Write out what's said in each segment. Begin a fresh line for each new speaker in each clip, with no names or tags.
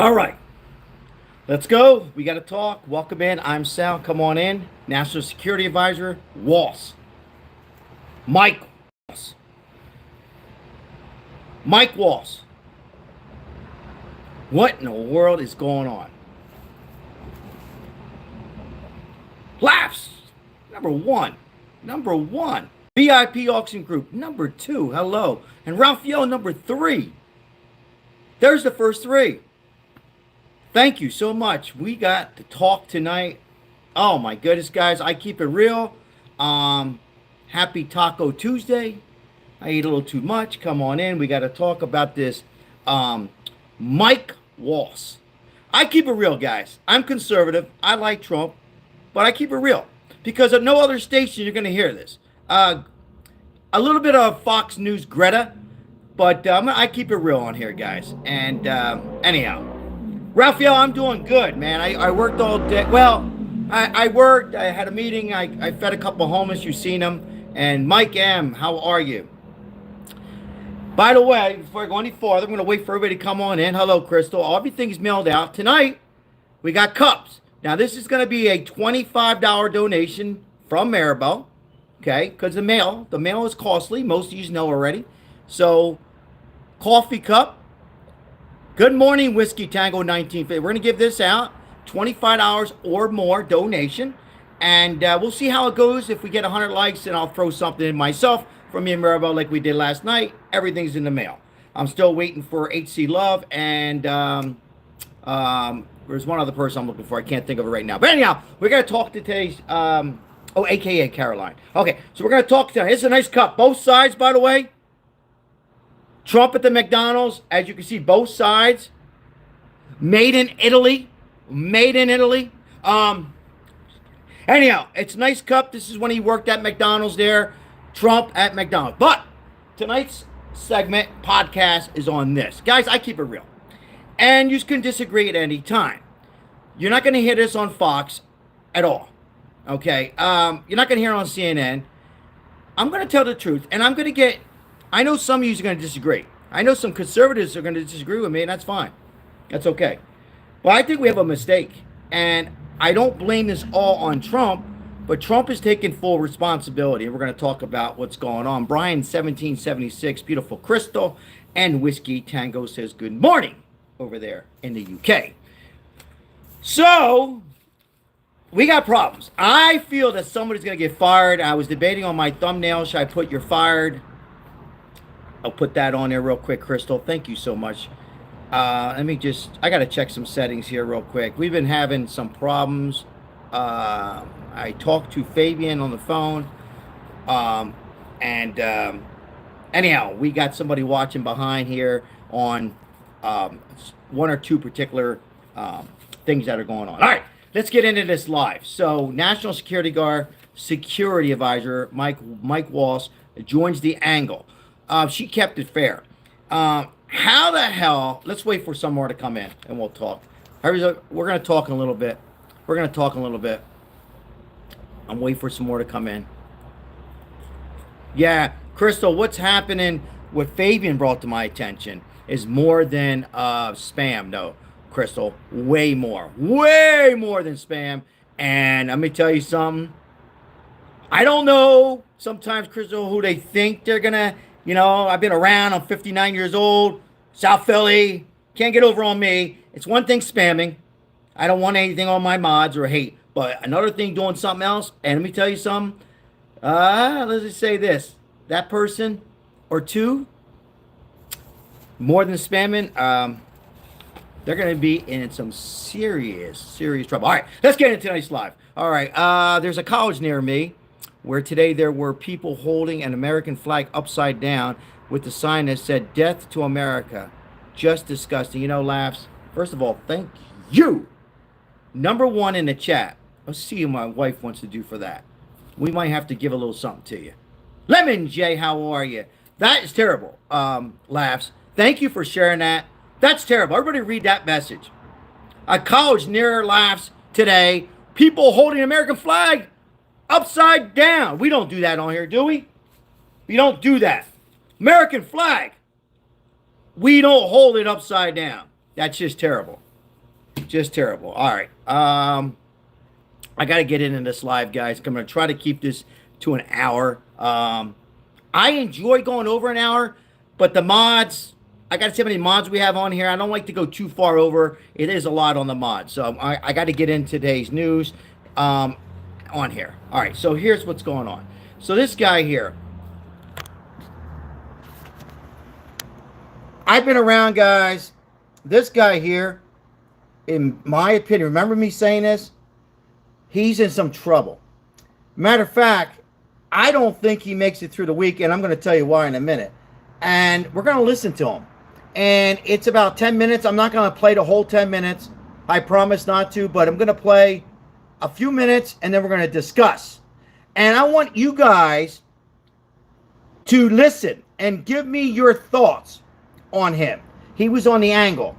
All right, let's go. We got to talk. Welcome in. I'm Sal. Come on in. National Security Advisor, Waltz. Mike Waltz. Mike Waltz. What in the world is going on? Laughs. Number one. Number one. VIP Auction Group. Number two. Hello. And Raphael, number three. There's the first three. Thank you so much. We got to talk tonight. Oh my goodness, guys. I keep it real. Happy Taco Tuesday. I ate a little too much. Come on in. We got to talk about this Mike Waltz. I keep it real, guys. I'm conservative. I like Trump, but I keep it real because at no other station you're going to hear this. A little bit of Fox News Greta, but I keep it real on here, guys. And anyhow, Raphael, I'm doing good, man. I worked all day. Well, I worked. I had a meeting. I fed a couple of homeless. You've seen them. And Mike M., how are you? By the way, before I go any farther, I'm going to wait for everybody to come on in. Hello, Crystal. Everything's mailed out. Tonight, we got cups. Now, this is going to be a $25 donation from Maribel. Okay, because the mail is costly. Most of you know already. So, coffee cup. Good morning, Whiskey Tango 1950. We're going to give this out. $25 or more donation. And we'll see how it goes. If we get 100 likes, then I'll throw something in myself from me and Maribel like we did last night. Everything's in the mail. I'm still waiting for HC Love. And there's one other person I'm looking for. I can't think of it right now. But anyhow, we're going to talk to today's... a.k.a. Caroline. Okay, so we're going to talk to... It's a nice cup. Both sides, by the way. Trump at the McDonald's. As you can see, both sides. Made in Italy. Made in Italy. Anyhow, it's a nice cup. This is when he worked at McDonald's there. Trump at McDonald's. But tonight's segment, podcast, is on this. Guys, I keep it real. And you can disagree at any time. You're not going to hear this on Fox at all. Okay, you're not going to hear it on CNN. I'm going to tell the truth, and I'm going to get... I know some of you are going to disagree. I know some conservatives are going to disagree with me, and that's fine. That's okay. But I think we have a mistake, and I don't blame this all on Trump, but Trump is taking full responsibility, and we're going to talk about what's going on. Brian, 1776, beautiful Crystal, and Whiskey Tango says good morning over there in the UK. So... we got problems. I feel that somebody's going to get fired. I was debating on my thumbnail. Should I put "you're fired"? I'll put that on there real quick, Crystal. Thank you so much. I got to check some settings here real quick. We've been having some problems. I talked to Fabian on the phone. Anyhow, we got somebody watching behind here on one or two particular things that are going on. All right. Let's get into this live. So, National Security Guard Security Advisor Mike Waltz joins the angle. She kept it fair. How the hell? Let's wait for some more to come in, and we'll talk. We're going to talk in a little bit. I'm waiting for some more to come in. Yeah, Crystal, what's happening? What Fabian brought to my attention is more than spam. No. Crystal, way more than spam. And let me tell you something. I don't know sometimes, Crystal, who they think they're gonna, I've been around. I'm 59 years old, South Philly. Can't get over on me. It's one thing spamming. I don't want anything on my mods or hate. But another thing doing something else. And let me tell you something. Let's just say this. That person or two, more than spamming, they're going to be in some serious trouble. All right, let's get into tonight's live. All right, there's a college near me where today there were people holding an American flag upside down with the sign that said, "Death to America." Just disgusting. Laughs. First of all, thank you. Number one in the chat. Let's see what my wife wants to do for that. We might have to give a little something to you. Lemon J, how are you? That is terrible. Laughs. Thank you for sharing that. That's terrible. Everybody read that message. A college near Laughs today. People holding an American flag upside down. We don't do that on here, do we? We don't do that. American flag. We don't hold it upside down. That's just terrible. Just terrible. All right. I got to get into this live, guys. I'm going to try to keep this to an hour. I enjoy going over an hour, but the mods, I got to see how many mods we have on here. I don't like to go too far over. It is a lot on the mods. So I got to get in today's news on here. All right, so here's what's going on. So this guy here, I've been around, guys. This guy here, in my opinion, remember me saying this? He's in some trouble. Matter of fact, I don't think he makes it through the week, and I'm going to tell you why in a minute. And we're going to listen to him. And it's about 10 minutes. I'm not going to play the whole 10 minutes. I promise not to, but I'm going to play a few minutes, and then we're going to discuss. And I want you guys to listen and give me your thoughts on him. He was on The Angle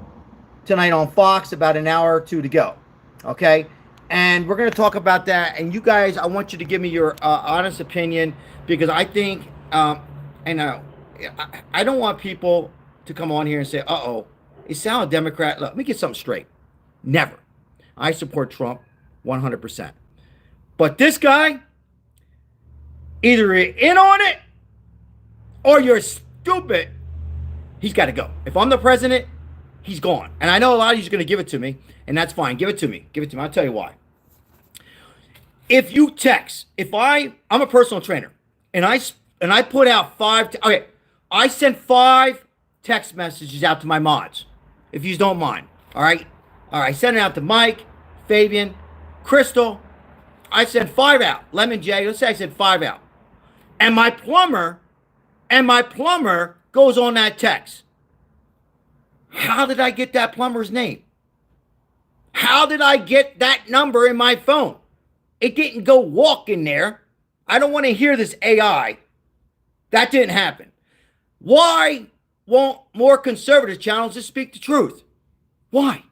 tonight on Fox, about an hour or two to go. Okay? And we're going to talk about that. And you guys, I want you to give me your honest opinion, because I think, I don't want people to come on here and say, uh-oh, is Sal a Democrat? Look, let me get something straight. Never. I support Trump 100%. But this guy, either you're in on it or you're stupid. He's got to go. If I'm the president, he's gone. And I know a lot of you are going to give it to me, and that's fine. Give it to me. Give it to me. I'll tell you why. If you text, I'm a personal trainer, and I put out I sent 5 text messages out to my mods, if you don't mind. All right. I sent it out to Mike, Fabian, Crystal. I sent 5 out. Lemon J. Let's say I sent 5 out. And my plumber goes on that text. How did I get that plumber's name? How did I get that number in my phone? It didn't go walk in there. I don't want to hear this AI. That didn't happen. Why won't more conservative channels just speak the truth? Why?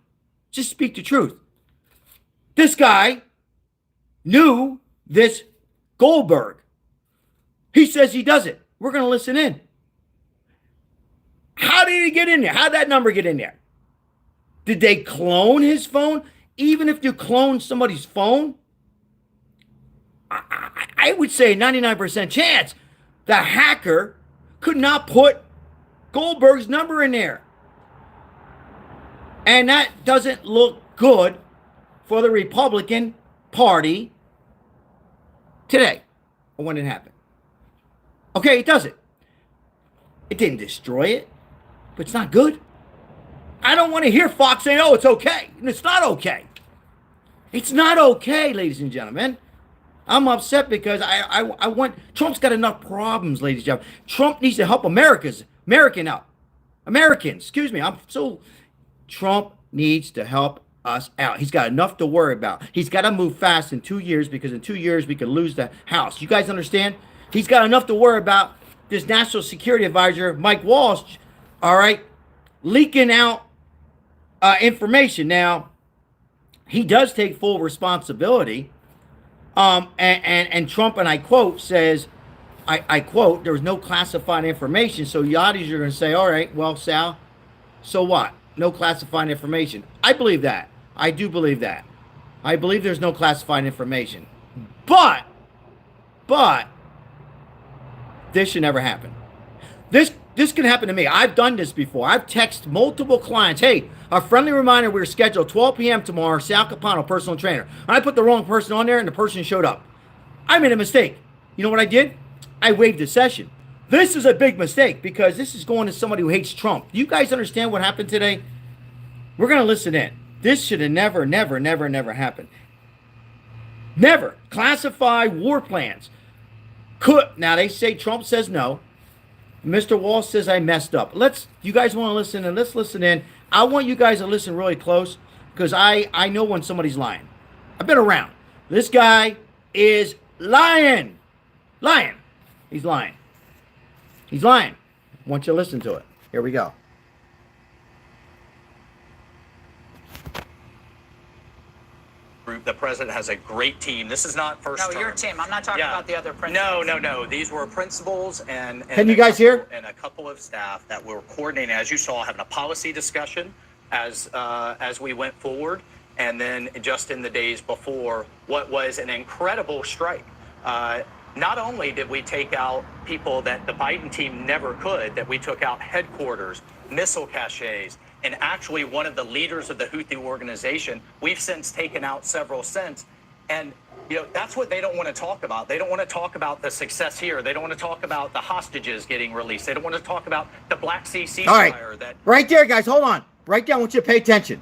Just speak the truth. This guy knew this Goldberg. He says he does it. We're going to listen in. How did he get in there? How did that number get in there? Did they clone his phone? Even if you clone somebody's phone, I would say 99% chance the hacker could not put Goldberg's number in there. And that doesn't look good for the Republican Party today, or when it happened. Okay, it doesn't. It didn't destroy it, but it's not good. I don't want to hear Fox saying, oh, it's okay. And it's not okay. It's not okay, ladies and gentlemen. I'm upset because I want, Trump's got enough problems, ladies and gentlemen. Trump needs to help Americans out. Trump needs to help us out. He's got enough to worry about. He's got to move fast in 2 years, because in 2 years we could lose the House. You guys understand? He's got enough to worry about. This National Security Advisor, Mike Waltz, all right, leaking out information. Now, he does take full responsibility. And Trump, and I quote, says, I quote, there was no classified information. So yachties are going to say, all right, well, Sal, so what? No classified information. I believe that. I do believe that. I believe there's no classified information. But this should never happen. This can happen to me. I've done this before. I've texted multiple clients, hey, a friendly reminder, we're scheduled 12 p.m. tomorrow, Sal Capano, personal trainer. And I put the wrong person on there, and the person showed up. I made a mistake. You know what I did? I waived the session. This is a big mistake, because this is going to somebody who hates Trump. Do you guys understand what happened today? We're going to listen in. This should have never happened. Never. Classify war plans. Now, they say Trump says no. Mr. Walsh says I messed up. You guys want to listen, and let's listen in. I want you guys to listen really close, because I know when somebody's lying. I've been around. This guy is lying. He's lying. I want you to listen to it. Here we go.
The president has a great team. This is not first term.
No, your team. I'm not talking about the other principals.
No. These were principals and
Can you guys hear?
And a couple of staff that were coordinating, as you saw, having a policy discussion as we went forward. And then just in the days before, what was an incredible strike. Not only did we take out people that the Biden team never could, that we took out headquarters, missile caches, and actually one of the leaders of the Houthi organization, we've since taken out several since. And that's what they don't want to talk about. They don't want to talk about the success here. They don't want to talk about the hostages getting released. They don't want to talk about the Black Sea ceasefire.
All right, right there, guys. Hold on. Right there. I want you to pay attention.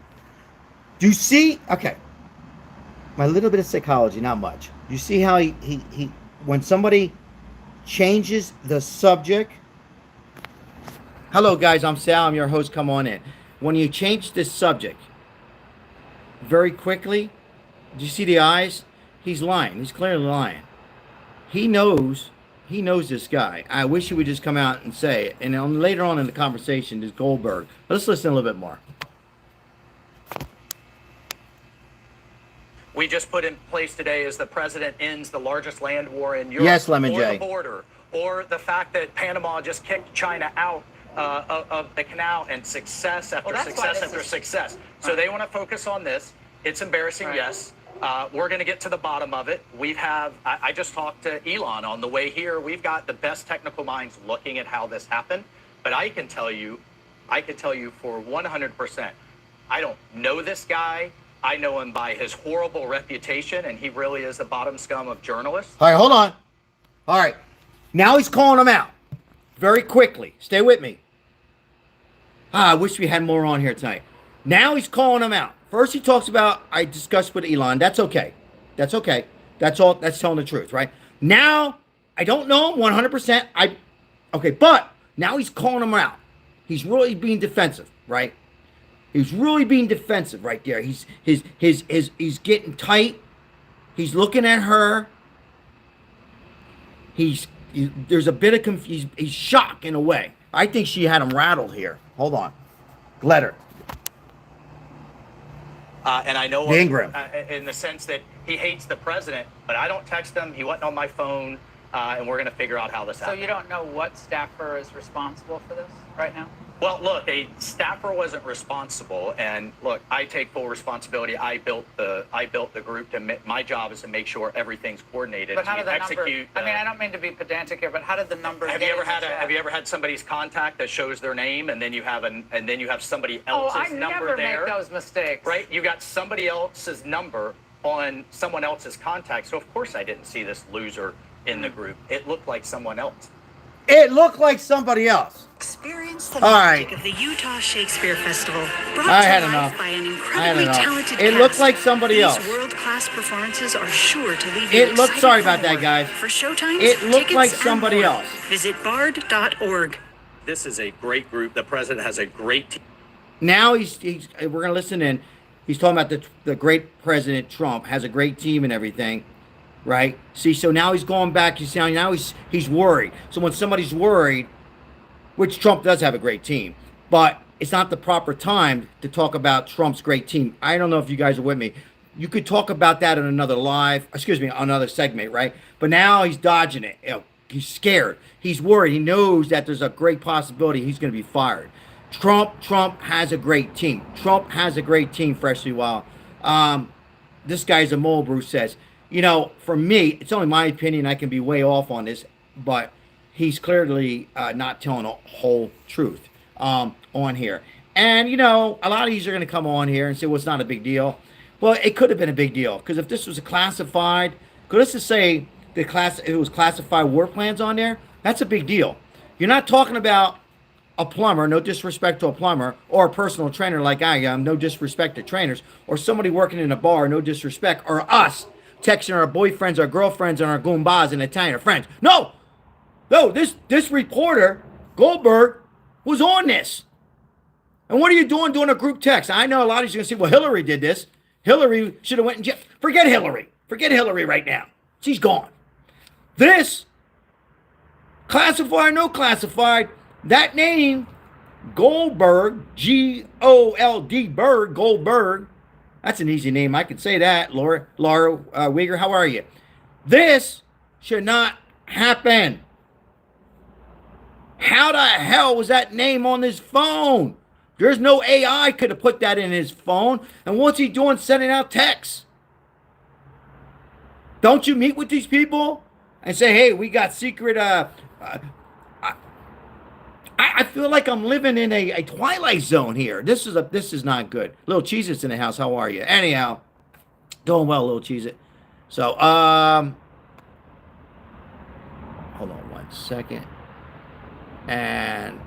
Do you see? Okay. My little bit of psychology, not much. You see how he when somebody changes the subject. Hello, guys. I'm Sal. I'm your host. Come on in. When you change this subject very quickly, do you see the eyes? He's lying. He's clearly lying. He knows this guy. I wish he would just come out and say it. And later on in the conversation, this Goldberg. Let's listen a little bit more.
We just put in place today as the president ends the largest land war in Europe.
Yes, Lemon
or
J.
the border, or the fact that Panama just kicked China out of the canal, and success after success after success. So they want to focus on this. It's embarrassing, yes. We're going to get to the bottom of it. I just talked to Elon on the way here. We've got the best technical minds looking at how this happened. But I can tell you for 100%, I don't know this guy. I know him by his horrible reputation, and he really is the bottom scum of journalists.
All right, hold on. All right. Now he's calling him out very quickly. Stay with me. I wish we had more on here tonight. Now he's calling him out. First he talks about, I discussed with Elon. That's okay. That's okay. That's all. That's telling the truth, right? Now, I don't know him 100%. Okay, but now he's calling him out. He's really being defensive, right? He's really being defensive right there. He's getting tight. He's looking at her. There's a bit of confusion. He's shocked in a way. I think she had him rattled here. Hold on. Let her.
And I know
Ingram.
In the sense that he hates the president, but I don't text him. He wasn't on my phone, and we're going to figure out how this happens.
So you don't know what staffer is responsible for this right now?
Well, look, a staffer wasn't responsible, and look, I take full responsibility. I built the group. My job is to make sure everything's coordinated.
But how did the
execute.
number? I don't mean to be pedantic here, but how did the number?
Have you ever had somebody's contact that shows their name, and then you have somebody else's number there?
I never make those mistakes.
Right? You got somebody else's number on someone else's contact. So of course I didn't see this loser in the group. It looked like someone else.
It looked like somebody else.
Experience the magic of the Utah Shakespeare Festival, brought
I had
to life
enough.
by an incredibly talented
It
cast.
looked like somebody else.
These world-class performances are sure to leave you
It looked.
excited
Sorry
for
about that,
more.
guys.
For showtimes,
It looked
tickets,
like
and
somebody
more.
else.
Visit bard.org.
This is a great group. The president has a great team.
Now we're gonna listen in. He's talking about the great President Trump has a great team and everything, right? See, so now he's going back. Now he's worried. So when somebody's worried, which Trump does have a great team, but it's not the proper time to talk about Trump's great team. I don't know if you guys are with me. You could talk about that in another segment, right? But now he's dodging it. He's scared. He's worried. He knows that there's a great possibility he's going to be fired. Trump has a great team. Trump has a great team, Freshly Wild. This guy's a mole, Bruce says. For me, it's only my opinion. I can be way off on this, but he's clearly not telling the whole truth on here. And, a lot of these are going to come on here and say, well, it's not a big deal. Well, it could have been a big deal, because if this was a classified, let's just say if it was classified war plans on there, that's a big deal. You're not talking about a plumber, no disrespect to a plumber, or a personal trainer like I am, no disrespect to trainers, or somebody working in a bar, no disrespect, or us texting our boyfriends, our girlfriends, and our goombas and Italian friends. No, this reporter, Goldberg, was on this. And what are you doing a group text? I know a lot of you are going to say, well, Hillary did this. Hillary should have went in jail. Forget Hillary. Forget Hillary right now. She's gone. This, classified, no classified, that name, Goldberg, G-O-L-D, Goldberg, that's an easy name. I can say that. Laura Uyghur, how are you? This should not happen. How the hell was that name on this phone? There's no AI could have put that in his phone. And what's he doing sending out texts? Don't you meet with these people and say, hey, we got secret, I feel like I'm living in a Twilight Zone here. This is not good. Little Cheez-It's in the house. How are you? Anyhow, doing well, Little Cheez-It. So, hold on 1 second. And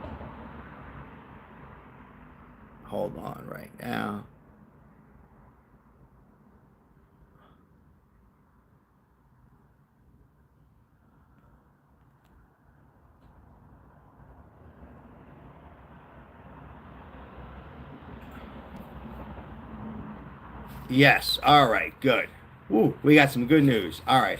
hold on right now. Yes. All right. Good. Ooh, we got some good news. All right.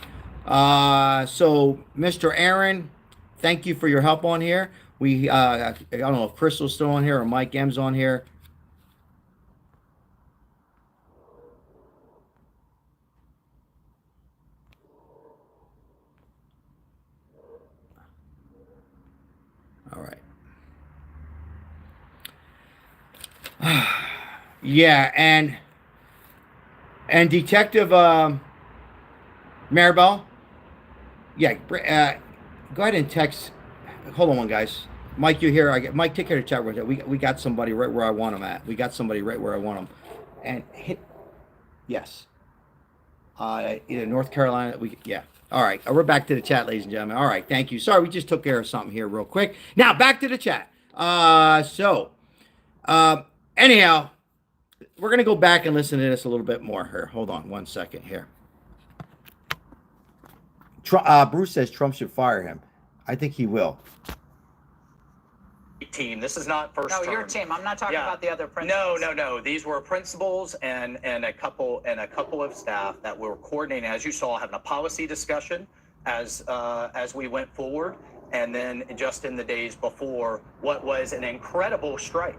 So, Mr. Aaron, thank you for your help on here. We, I don't know if Crystal's still on here or Mike M's on here. All right. Yeah, and Detective Maribel, yeah, go ahead and text. Hold on, guys. Mike, you here? Mike, take care of the chat room. We got somebody right where I want them at. We got somebody right where I want them. And hit yes. Either North Carolina. Yeah. All right. We're back to the chat, ladies and gentlemen. All right. Thank you. Sorry, we just took care of something here real quick. Now back to the chat. Anyhow, we're gonna go back and listen to this a little bit more here. Hold on 1 second here. Bruce says Trump should fire him. I think he will.
Team. This is not first term.
No, your team. I'm not talking about the other principals.
No. These were principals and a couple of staff that were coordinating, as you saw, having a policy discussion as we went forward, and then just in the days before what was an incredible strike.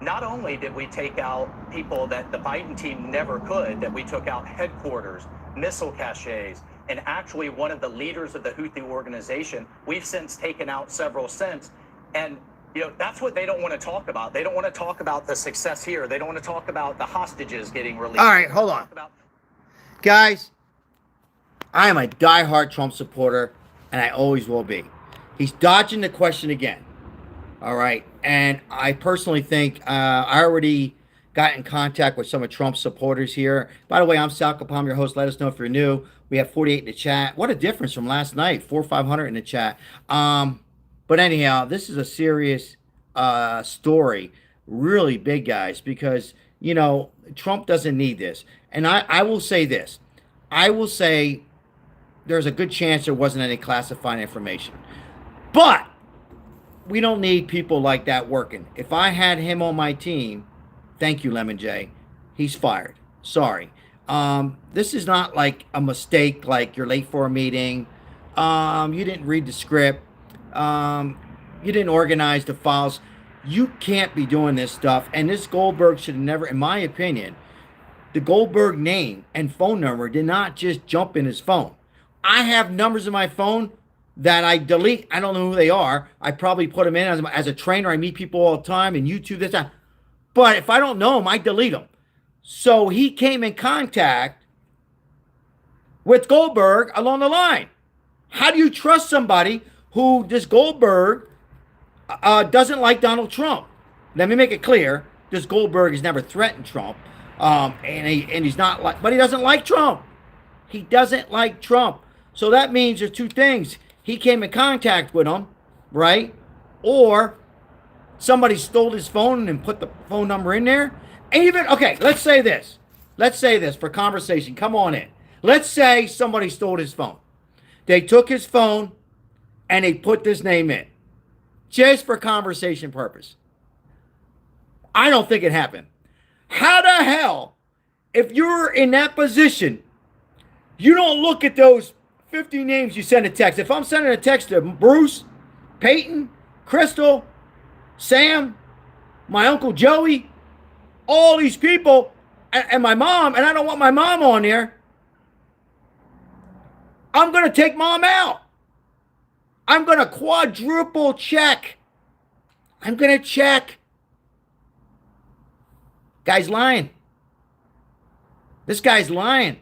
Not only did we take out people that the Biden team never could, that we took out headquarters, missile caches, and actually one of the leaders of the Houthi organization. We've since taken out several since. And, that's what they don't want to talk about. They don't want to talk about the success here. They don't want to talk about the hostages getting released.
All right, hold on. Guys, I am a diehard Trump supporter, and I always will be. He's dodging the question again. All right. And I personally think I already got in contact with some of Trump's supporters here. By the way, I'm Sal Capam, your host. Let us know if you're new. We have 48 in the chat. What a difference from last night. 400 or 500 in the chat. But anyhow, this is a serious story. Really big, guys, because, Trump doesn't need this. And I will say this. I will say there's a good chance there wasn't any classified information. But we don't need people like that working. If I had him on my team, thank you, Lemon J, he's fired. Sorry. This is not like a mistake, like you're late for a meeting. You didn't read the script. You didn't organize the files. You can't be doing this stuff. And this Goldberg should have never, in my opinion, the Goldberg name and phone number did not just jump in his phone. I have numbers in my phone that I delete. I don't know who they are. I probably put them in as a trainer. I meet people all the time and YouTube this, that. But if I don't know them, I delete them. So he came in contact with Goldberg along the line. How do you trust somebody who this Goldberg doesn't like Donald Trump? Let me make it clear. This Goldberg has never threatened Trump. And he's not like, but he doesn't like Trump. He doesn't like Trump. So that means there's two things. He came in contact with him, right? Or somebody stole his phone and put the phone number in there. And even, okay, let's say this. Let's say this for conversation. Come on in. Let's say somebody stole his phone. They took his phone and they put this name in. Just for conversation purpose. I don't think it happened. How the hell, if you're in that position, you don't look at those 50 names you send a text. If I'm sending a text to Bruce, Peyton, Crystal, Sam, my Uncle Joey, all these people, and my mom, and I don't want my mom on there, I'm going to take mom out. I'm going to quadruple check. I'm going to check Guy's lying. This guy's lying.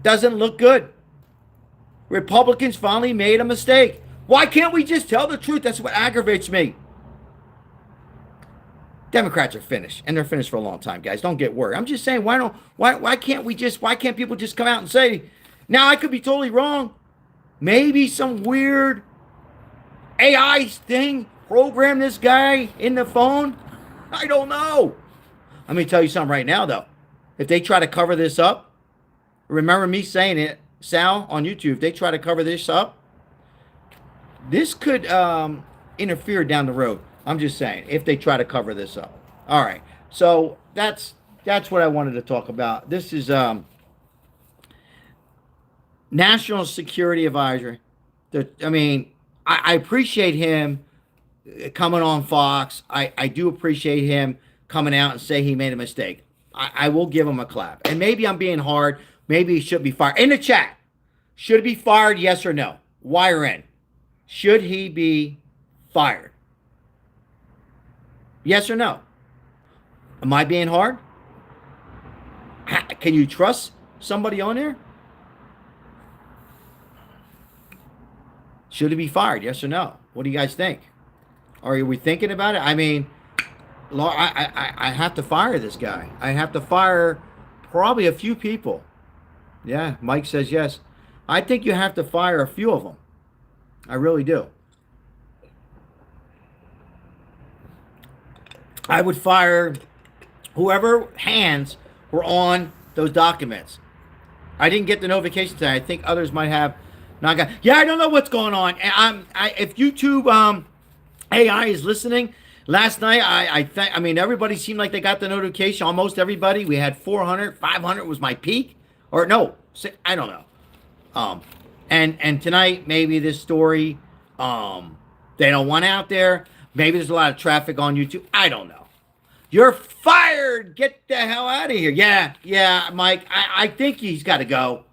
Doesn't look good. Republicans finally made a mistake. Why can't we just tell the truth? That's what aggravates me. Democrats are finished, and they're finished for a long time, guys. Don't get worried. I'm just saying, why can't people just come out and say, now I could be totally wrong. Maybe some weird AI thing programmed this guy in the phone. I don't know. Let me tell you something right now, though. If they try to cover this up, remember me saying it, Sal, on YouTube, if they try to cover this up, this could interfere down the road. I'm just saying, if they try to cover this up. All right. So that's what I wanted to talk about. This is National Security Advisor. I appreciate him coming on Fox. I do appreciate him coming out and say he made a mistake. I will give him a clap. And maybe I'm being hard. Maybe he should be fired. In the chat, should he be fired, yes or no? Wire in. Should he be fired? Yes or no? Am I being hard? Can you trust somebody on there? Should he be fired? Yes or no? What do you guys think? Are we thinking about it? I mean, I have to fire this guy. I have to fire probably a few people. Yeah, Mike says yes. I think you have to fire a few of them. I really do. I would fire whoever hands were on those documents. I didn't get the notification today. I think others might have not got. Yeah, I don't know what's going on. If YouTube AI is listening, last night I mean everybody seemed like they got the notification. Almost everybody. We had 400, 500 was my peak, or no, I don't know. And tonight maybe this story they don't want out there. Maybe there's a lot of traffic on YouTube. I don't know. You're fired. Get the hell out of here. Yeah, Mike. I think he's got to go.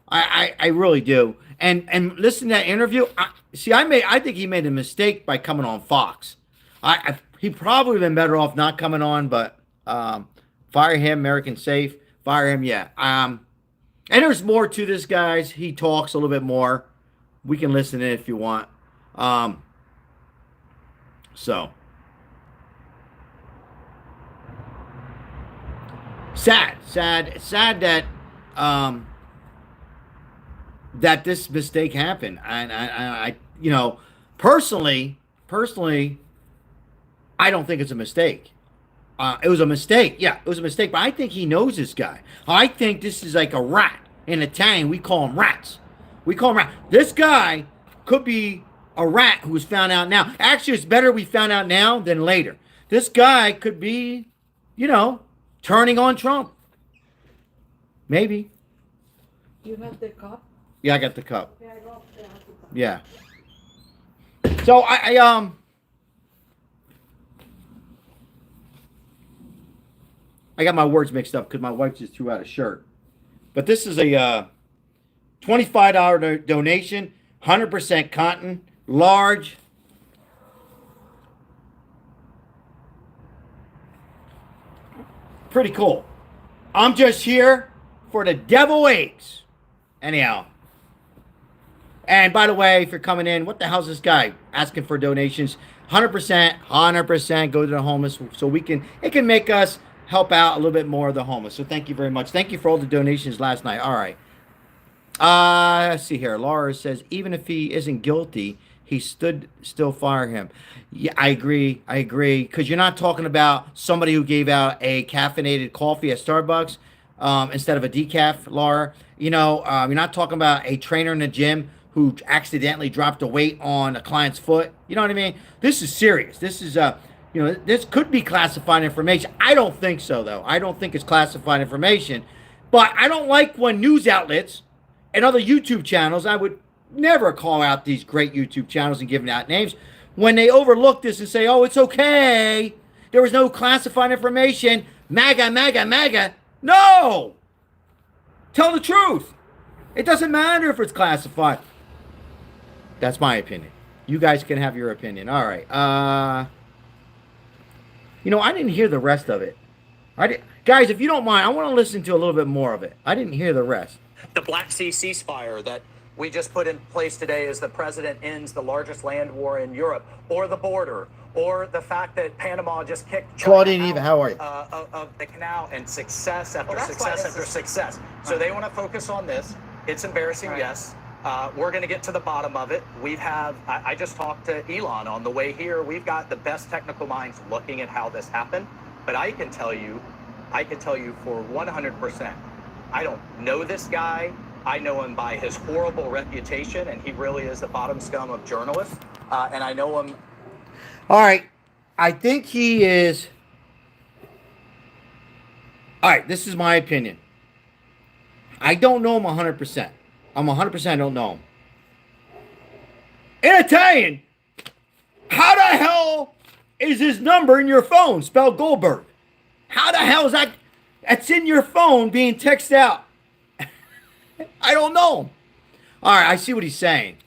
I really do. And listen to that interview. I think he made a mistake by coming on Fox. He probably been better off not coming on, but fire him. American Safe. Fire him. Yeah. And there's more to this, guys. He talks a little bit more. We can listen in if you want. So sad that that this mistake happened. And I personally, I don't think it's a mistake. It was a mistake. Yeah, it was a mistake. But I think he knows this guy. I think this is like a rat. In Italian, we call them rats. This guy could be a rat who was found out now. Actually, it's better we found out now than later. This guy could be, turning on Trump. Maybe.
You have the cup?
Yeah, I got the cup.
Yeah, I got the cup.
Yeah. So I got my words mixed up because my wife just threw out a shirt. But this is a $25 donation, 100% cotton, large. Pretty cool. I'm just here for the devil eggs. Anyhow. And by the way, if you're coming in, what the hell's this guy asking for donations? 100% go to the homeless so it can make us help out a little bit more of the homeless. So thank you very much. Thank you for all the donations last night. All right. Let's see here. Laura says, even if he isn't guilty, he still fire him. Yeah, I agree. Because you're not talking about somebody who gave out a caffeinated coffee at Starbucks instead of a decaf, Laura. You're not talking about a trainer in the gym who accidentally dropped a weight on a client's foot. You know what I mean? This is serious. This is this could be classified information. I don't think so, though. I don't think it's classified information. But I don't like when news outlets and other YouTube channels, I would never call out these great YouTube channels and giving out names, when they overlook this and say, oh, it's okay. There was no classified information. MAGA. No! Tell the truth. It doesn't matter if it's classified. That's my opinion. You guys can have your opinion. All right. You know, I didn't hear the rest of it. Guys, if you don't mind, I want to listen to a little bit more of it. I didn't hear the rest.
The Black Sea ceasefire that we just put in place today as the president ends the largest land war in Europe, or the border, or the fact that Panama just kicked China
Claudine Eva, how are you?
Of the canal, and success after
Well, that's why
success
this
after
is-
success. So they want to focus on this. It's embarrassing,
Right.
yes. We're going to get to the bottom of it. I just talked to Elon on the way here. We've got the best technical minds looking at how this happened. But I can tell you for 100%, I don't know this guy. I know him by his horrible reputation, and he really is the bottom scum of journalists. And I know him.
All right. I think he is. All right. This is my opinion. I don't know him 100%. I'm 100% don't know him. In Italian, how the hell is his number in your phone spelled Goldberg? How the hell is that? That's in your phone being texted out. I don't know him. All right, I see what he's saying.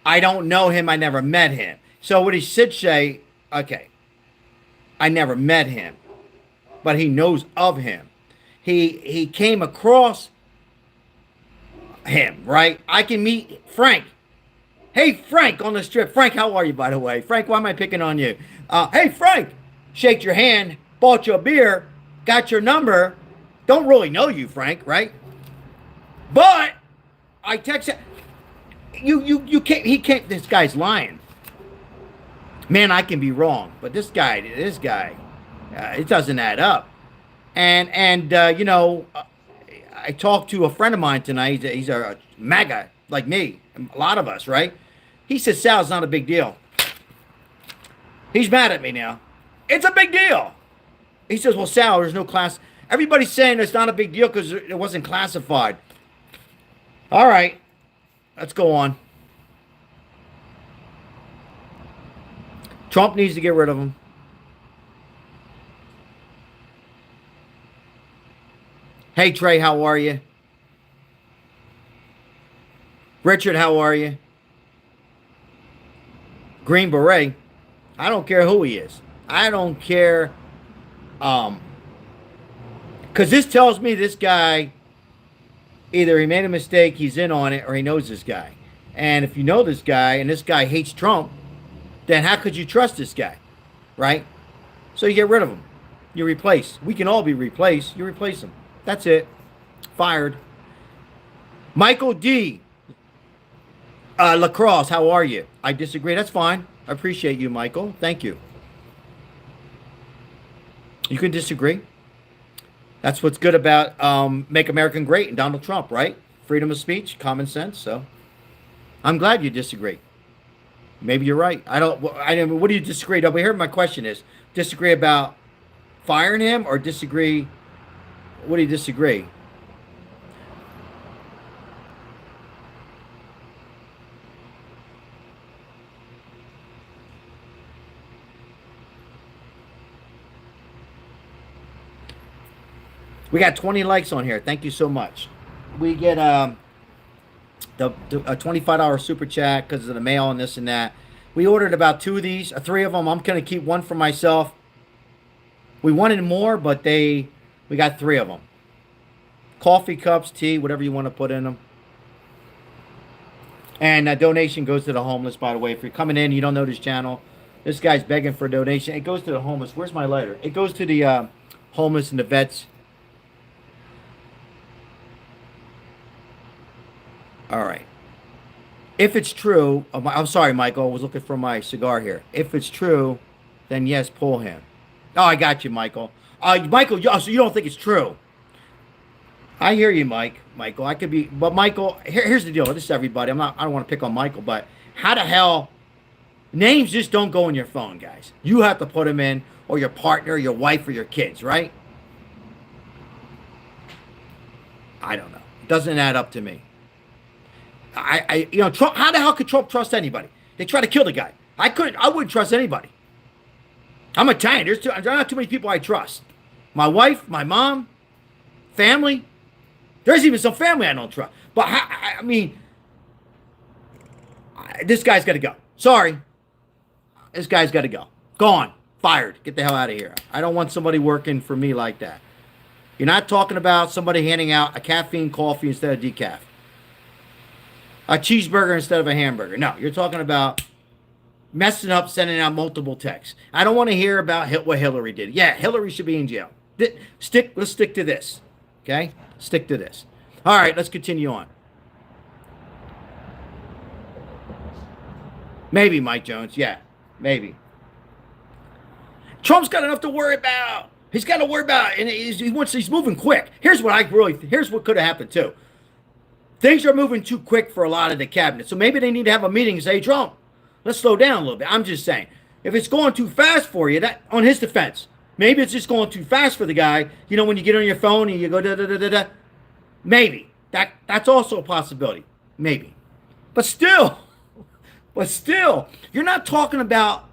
I don't know him. I never met him. So what he should say, okay, I never met him, but he knows of him. He came across him, right? I can meet Frank. Hey, Frank, on the strip. Frank, how are you, by the way? Frank, why am I picking on you? Hey, Frank, shake your hand, bought you a beer, got your number. Don't really know you, Frank, right? But I text you can't, he can't, this guy's lying. Man, I can be wrong, but this guy, it doesn't add up. And you know, I talked to a friend of mine tonight. He's a MAGA like me, a lot of us, right? He says Sal's not a big deal. He's mad at me now. It's a big deal. He says, well, Sal, there's no class. Everybody's saying it's not a big deal because it wasn't classified. All right, let's go on. Trump needs to get rid of him. Hey, Trey, how are you? Richard, how are you? Green Beret. I don't care who he is. I don't care. Because this tells me this guy, either he made a mistake, he's in on it, or he knows this guy. And if you know this guy, and this guy hates Trump, then how could you trust this guy? Right? So you get rid of him. You replace. We can all be replaced. You replace him. That's it. Fired. Michael D. Lacrosse, how are you? I disagree. That's fine. I appreciate you, Michael. Thank you. You can disagree. That's what's good about Make America Great and Donald Trump, right? Freedom of speech, common sense. So I'm glad you disagree. Maybe you're right. I don't. What do you disagree? But here my question is: disagree about firing him, or disagree? What do you disagree? We got 20 likes on here. Thank you so much. We get a $25 super chat because of the mail and this and that. We ordered about 2 of these, 3 of them. I'm going to keep 1 for myself. We wanted more, but we got 3 of them. Coffee cups, tea, whatever you want to put in them. And a donation goes to the homeless, by the way. If you're coming in, you don't know this channel, this guy's begging for a donation. It goes to the homeless. Where's my lighter? It goes to the homeless and the vets. All right. If it's true, I'm sorry, Michael. I was looking for my cigar here. If it's true, then yes, pull him. Oh, I got you, Michael. Michael, so you don't think it's true? I hear you, Michael. I could be, but Michael, here's the deal. This is everybody. I don't want to pick on Michael, but how the hell? Names just don't go in your phone, guys. You have to put them in, or your partner, your wife, or your kids, right? I don't know. It doesn't add up to me. Trump, how the hell could Trump trust anybody? They try to kill the guy. I wouldn't trust anybody. I'm Italian. There's not too many people I trust. My wife, my mom, family. There's even some family I don't trust. But this guy's got to go. Sorry. This guy's got to go. Gone. Fired. Get the hell out of here. I don't want somebody working for me like that. You're not talking about somebody handing out a caffeine coffee instead of decaf. A cheeseburger instead of a hamburger. No, you're talking about messing up, sending out multiple texts. I don't want to hear about what Hillary did. Yeah, Hillary should be in jail. Let's stick to this. Okay? Stick to this. All right, let's continue on. Maybe Mike Jones. Yeah, maybe. Trump's got enough to worry about. He's got to worry about, and he's moving quick. Here's what could have happened too. Things are moving too quick for a lot of the cabinet, so maybe they need to have a meeting and say, Trump, let's slow down a little bit. I'm just saying, if it's going too fast for you, that on his defense, maybe it's just going too fast for the guy. You know, when you get on your phone and you go da da da da da. Maybe that's also a possibility. Maybe, but still, you're not talking about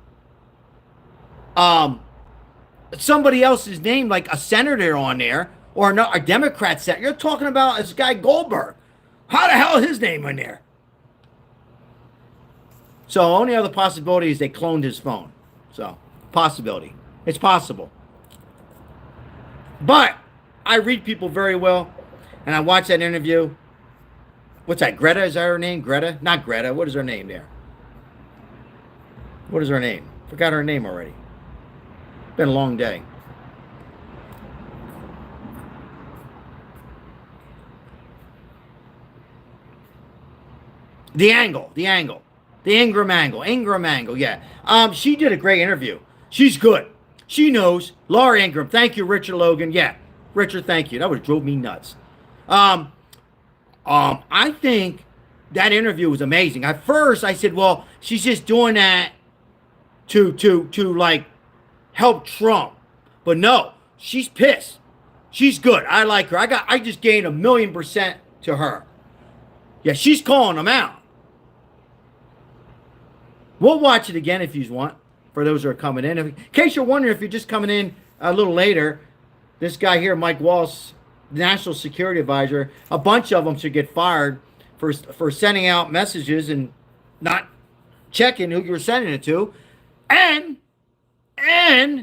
somebody else's name, like a senator on there or a Democrat senator. You're talking about this guy Goldberg. How the hell is his name in there? So only other possibility is they cloned his phone. So possibility. It's possible. But I read people very well, and I watched that interview. What's that? Greta, is that her name? Greta? Not Greta. What is her name there? What is her name? Forgot her name already. Been a long day. The Ingram angle, yeah. She did a great interview. She's good. She knows. Laura Ingram, thank you, Richard Logan. Yeah, Richard, thank you. That would drove me nuts. I think that interview was amazing. At first, I said, well, she's just doing that to like help Trump. But no, she's pissed. She's good. I like her. I just gained 1,000,000% to her. Yeah, she's calling them out. We'll watch it again if you want, for those who are coming in. In case you're wondering, if you're just coming in a little later, this guy here, Mike Waltz, National Security Advisor, a bunch of them should get fired for sending out messages and not checking who you're sending it to, and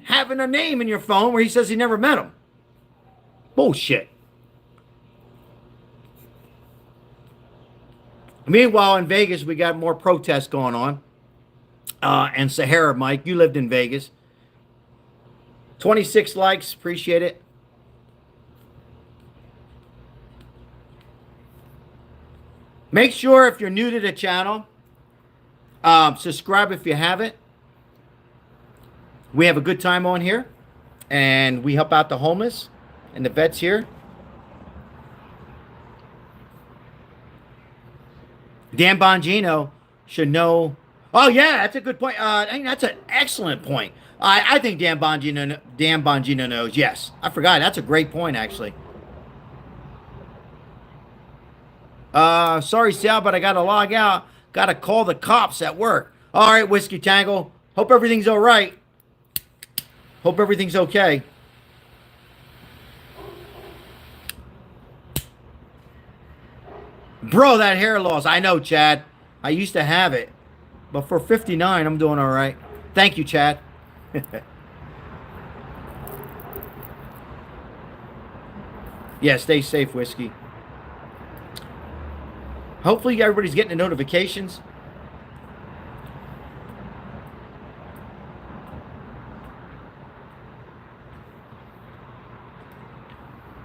having a name in your phone where he says he never met him. Bullshit. Meanwhile, in Vegas, we got more protests going on. And Sahara, Mike, you lived in Vegas. 26 likes, appreciate it. Make sure, if you're new to the channel, subscribe if you haven't. We have a good time on here, and we help out the homeless and the vets here. Dan Bongino should know. Oh, yeah, that's a good point. I think that's an excellent point. I think Dan Bongino knows. Yes, I forgot. That's a great point, actually. Sorry, Sal, but I got to log out. Got to call the cops at work. All right, Whiskey Tangle. Hope everything's all right. Hope everything's okay. Bro, that hair loss. I know, Chad. I used to have it. But for 59, I'm doing all right. Thank you, Chad. Yeah, stay safe, Whiskey. Hopefully everybody's getting the notifications.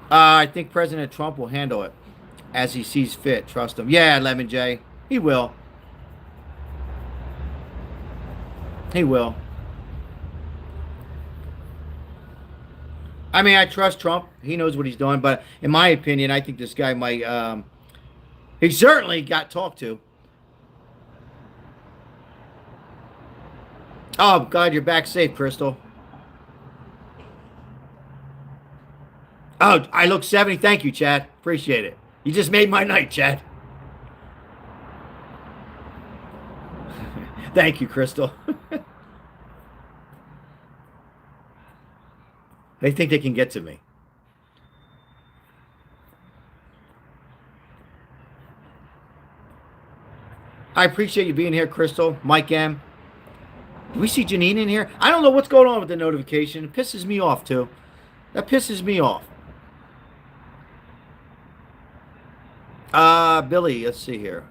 I think President Trump will handle it as he sees fit. Trust him. Yeah, Lemon J. He will. He will. I mean, I trust Trump. He knows what he's doing. But in my opinion, I think this guy might... he certainly got talked to. Oh, God, you're back safe, Crystal. Oh, I look 70. Thank you, Chad. Appreciate it. You just made my night, Chad. Thank you, Crystal. They think they can get to me. I appreciate you being here, Crystal. Mike M. Do we see Janine in here? I don't know what's going on with the notification. It pisses me off, too. That pisses me off. Billy, let's see here.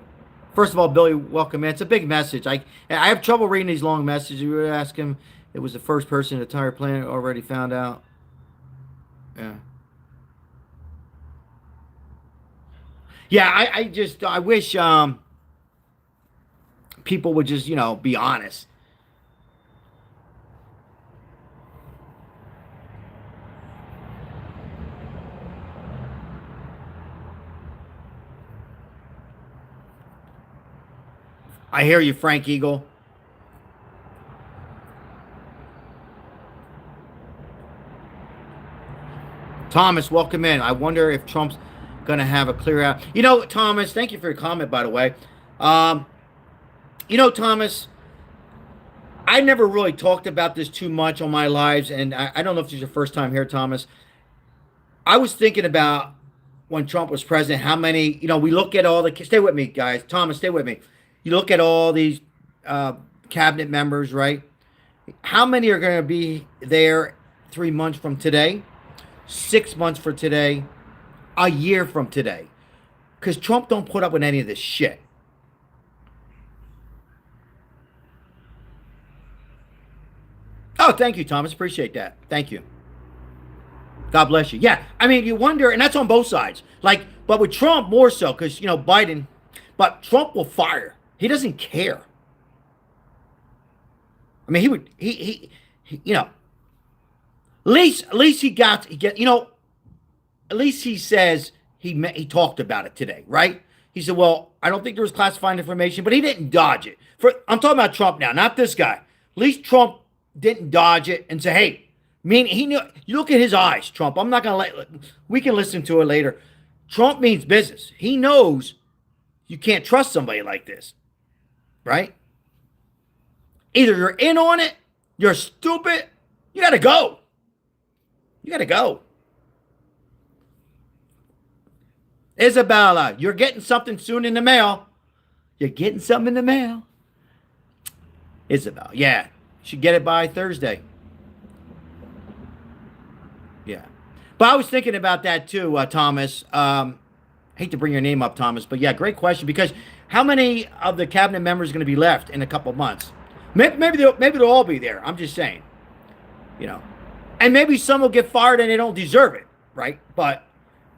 First of all, Billy, welcome in. It's a big message. I have trouble reading these long messages. You would ask him. It was the first person in the entire planet already found out. Yeah. Yeah, I wish people would just, be honest. I hear you, Frank Eagle. Thomas, welcome in. I wonder if Trump's going to have a clear out. Thomas, thank you for your comment, by the way. Thomas, I never really talked about this too much on my lives, and I don't know if this is your first time here, Thomas. I was thinking about when Trump was president, how many, we look at all the, stay with me, guys. Thomas, stay with me. You look at all these cabinet members, right? How many are going to be there 3 months from today, 6 months from today, a year from today? Because Trump don't put up with any of this shit. Oh, thank you, Thomas. Appreciate that. Thank you. God bless you. Yeah, I mean, you wonder, and that's on both sides. But with Trump more so, because, Biden, but Trump will fire. He doesn't care. I mean, at least he got, at least he says he talked about it today, right? He said, well, I don't think there was classified information, but he didn't dodge it. I'm talking about Trump now, not this guy. At least Trump didn't dodge it and say, hey, he knew. You look at his eyes, Trump. I'm not going to we can listen to it later. Trump means business. He knows you can't trust somebody like this, right? Either you're in on it, you're stupid, you got to go. You got to go. Isabella, you're getting something soon in the mail. You're getting something in the mail. Isabel, yeah. Should get it by Thursday. Yeah. But I was thinking about that too, Thomas. Hate to bring your name up, Thomas, but yeah, great question. Because how many of the cabinet members are going to be left in a couple of months? Maybe they'll all be there. I'm just saying. And maybe some will get fired and they don't deserve it, right? But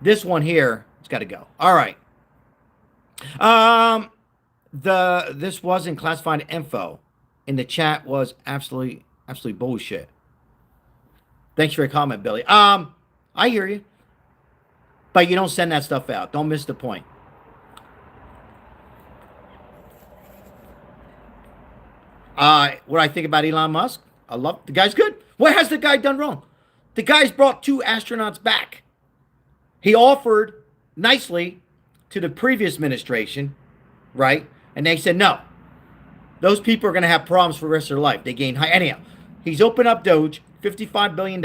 this one here, it's got to go. All right. This wasn't classified info. In the chat was absolutely bullshit. Thanks for your comment, Billy. I hear you. But you don't send that stuff out. Don't miss the point. What I think about Elon Musk? I love the guy's good. What has the guy done wrong? The guy's brought 2 astronauts back. He offered nicely to the previous administration, right? And they said no. Those people are going to have problems for the rest of their life. They gain high. Anyhow, he's opened up Doge, $55 billion.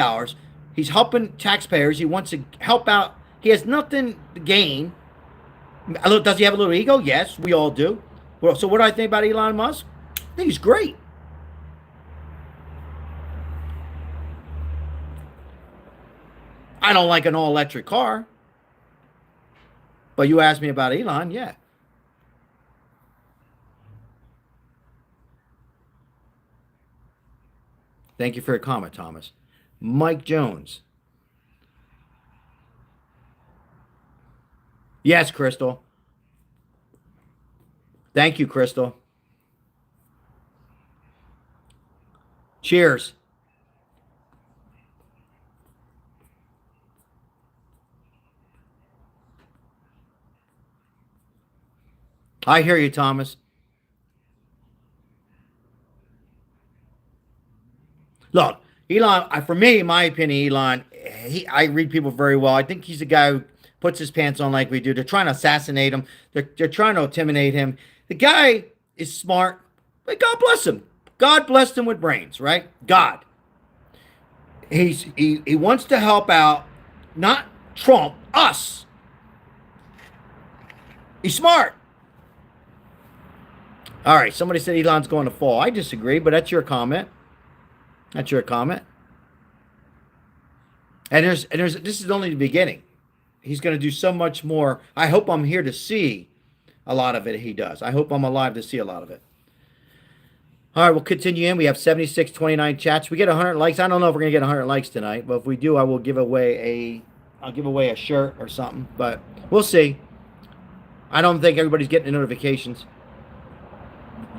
He's helping taxpayers. He wants to help out. He has nothing to gain. Does he have a little ego? Yes, we all do. Well, so what do I think about Elon Musk? I think he's great. I don't like an all-electric car. But you asked me about Elon, yeah. Thank you for your comment, Thomas. Mike Jones. Yes, Crystal. Thank you, Crystal. Cheers. I hear you, Thomas. Look, Elon, for me, in my opinion, Elon, I read people very well. I think he's a guy who puts his pants on like we do. They're trying to assassinate him. They're trying to intimidate him. The guy is smart, but God bless him. God blessed him with brains, right? God. He wants to help out, not Trump, us. He's smart. All right, somebody said Elon's going to fall. I disagree, but that's your comment. That's your comment. And this is only the beginning. He's going to do so much more. I hope I'm here to see a lot of it he does. I hope I'm alive to see a lot of it. All right, we'll continue in. We have 76, 29 chats. We get 100 likes. I don't know if we're going to get 100 likes tonight, but if we do, I will give away I'll give away a shirt or something, but we'll see. I don't think everybody's getting the notifications.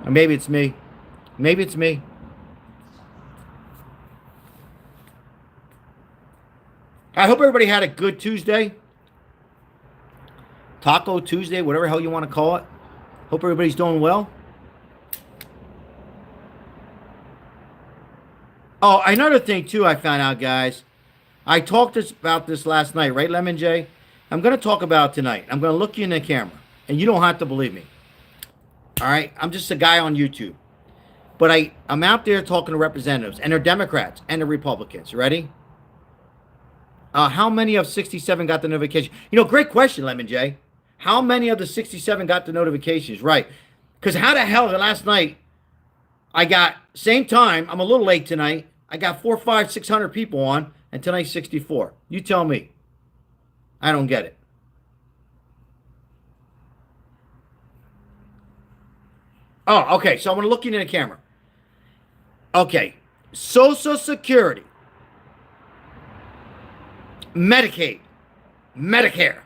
Or maybe it's me. Maybe it's me. I hope everybody had a good Tuesday. Taco Tuesday, whatever the hell you want to call it. Hope everybody's doing well. Oh, another thing, too, I found out, guys. I talked about this last night, right, Lemon J? I'm going to talk about it tonight. I'm going to look you in the camera, and you don't have to believe me. All right? I'm just a guy on YouTube. But I'm out there talking to representatives, and they're Democrats and they're Republicans. Ready? How many of 67 got the notification? You know, great question, Lemon J. How many of the 67 got the notifications? Right. Because how the hell last night I got, same time, I'm a little late tonight. I got 400, 500, 600 people on, and tonight's 64. You tell me. I don't get it. Oh, okay. So I'm going to look you in the camera. Okay. Social Security. Medicaid. Medicare.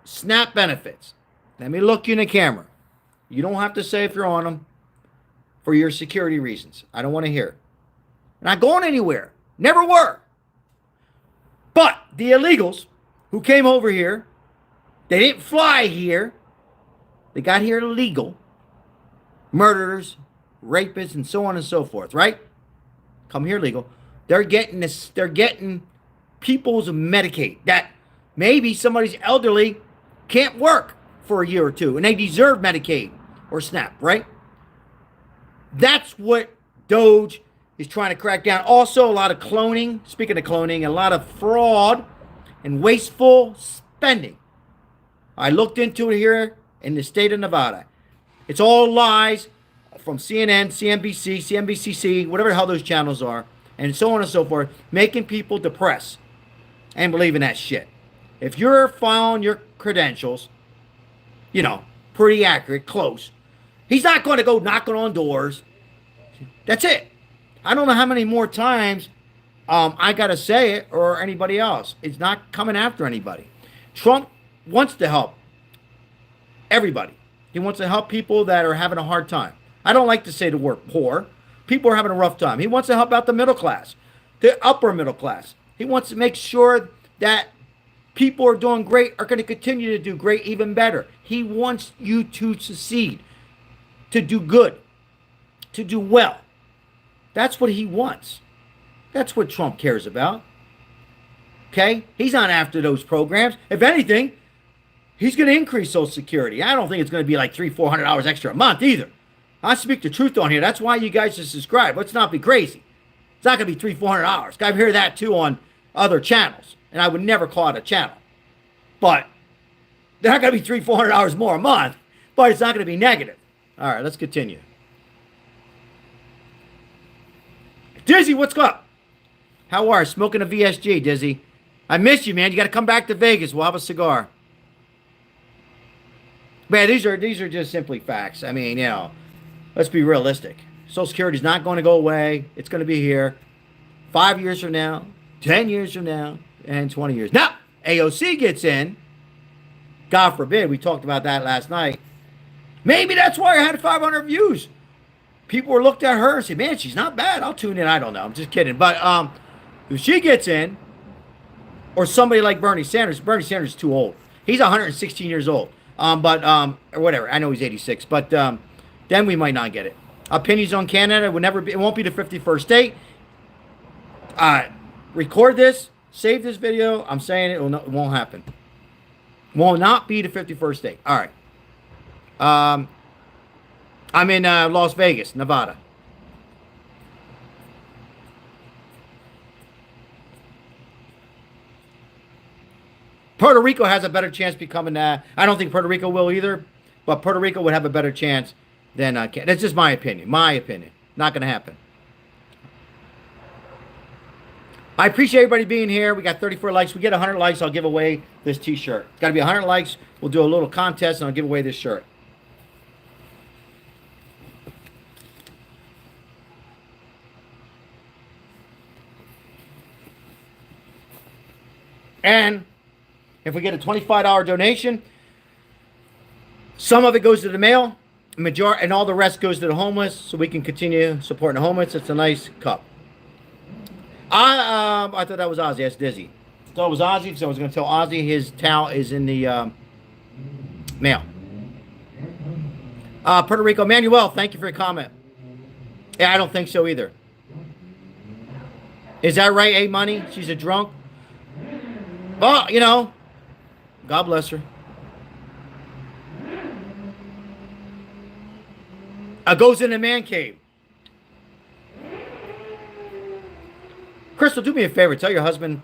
SNAP benefits. Let me look you in the camera. You don't have to say if you're on them for your security reasons. I don't want to hear it. Not going anywhere. Never were. But the illegals who came over here, they didn't fly here. They got here illegal. Murderers, rapists, and so on and so forth, right? Come here legal. They're getting this. They're getting people's Medicaid. That maybe somebody's elderly can't work for a year or two, and they deserve Medicaid or SNAP, right? That's what Doge is trying to crack down. Also, a lot of cloning. Speaking of cloning, a lot of fraud and wasteful spending. I looked into it here in the state of Nevada. It's all lies from CNN, CNBC, CNBCC, whatever the hell those channels are, and so on and so forth, making people depressed and believe in that shit. If you're filing your credentials, you know, pretty accurate, close, he's not going to go knocking on doors. That's it. I don't know how many more times I got to say it or anybody else. It's not coming after anybody. Trump wants to help everybody. He wants to help people that are having a hard time. I don't like to say the word poor. People are having a rough time. He wants to help out the middle class, the upper middle class. He wants to make sure that people are doing great, are going to continue to do great, even better. He wants you to succeed, to do good, to do well. That's what he wants. That's what Trump cares about. Okay? He's not after those programs. If anything, he's going to increase Social Security. I don't think it's going to be like $300, $400 extra a month either. I speak the truth on here. That's why you guys should subscribe. Let's not be crazy. It's not going to be $300, $400. I've heard that too on other channels, and I would never call it a channel. But they're not going to be $300, $400 more a month, but it's not going to be negative. All right, let's continue. Dizzy, what's up? How are you? Smoking a VSG, Dizzy. I miss you, man. You got to come back to Vegas. We'll have a cigar. Man, these are just simply facts. I mean, you know, let's be realistic. Social Security is not going to go away. It's going to be here 5 years from now, 10 years from now, and 20 years. Now, AOC gets in. God forbid. We talked about that last night. Maybe that's why I had 500 views. People were looked at her and said, man, she's not bad. I'll tune in. I don't know. I'm just kidding. But if she gets in, or somebody like Bernie Sanders is too old. He's 116 years old. Or whatever. I know he's 86. But then we might not get it. Opinions on Canada it won't be the 51st state. Record this. Save this video. I'm saying it won't happen. Will not be the 51st state. All right. I'm in Las Vegas, Nevada. Puerto Rico has a better chance becoming I don't think Puerto Rico will either, but Puerto Rico would have a better chance then I can't. That's just my opinion. My opinion. Not going to happen. I appreciate everybody being here. We got 34 likes. We get 100 likes, I'll give away this t-shirt. It's got to be 100 likes. We'll do a little contest, and I'll give away this shirt. And if we get a $25 donation, some of it goes to the mail, and all the rest goes to the homeless, so we can continue supporting the homeless. It's a nice cup. I thought that was Ozzy. That's Dizzy. I thought it was Ozzy, so I was going to tell Ozzy his towel is in the mail. Puerto Rico. Manuel, thank you for your comment. Yeah, I don't think so either. Is that right, A-Money? She's a drunk? Well, you know, God bless her. Goes in the man cave. Crystal, do me a favor. Tell your husband.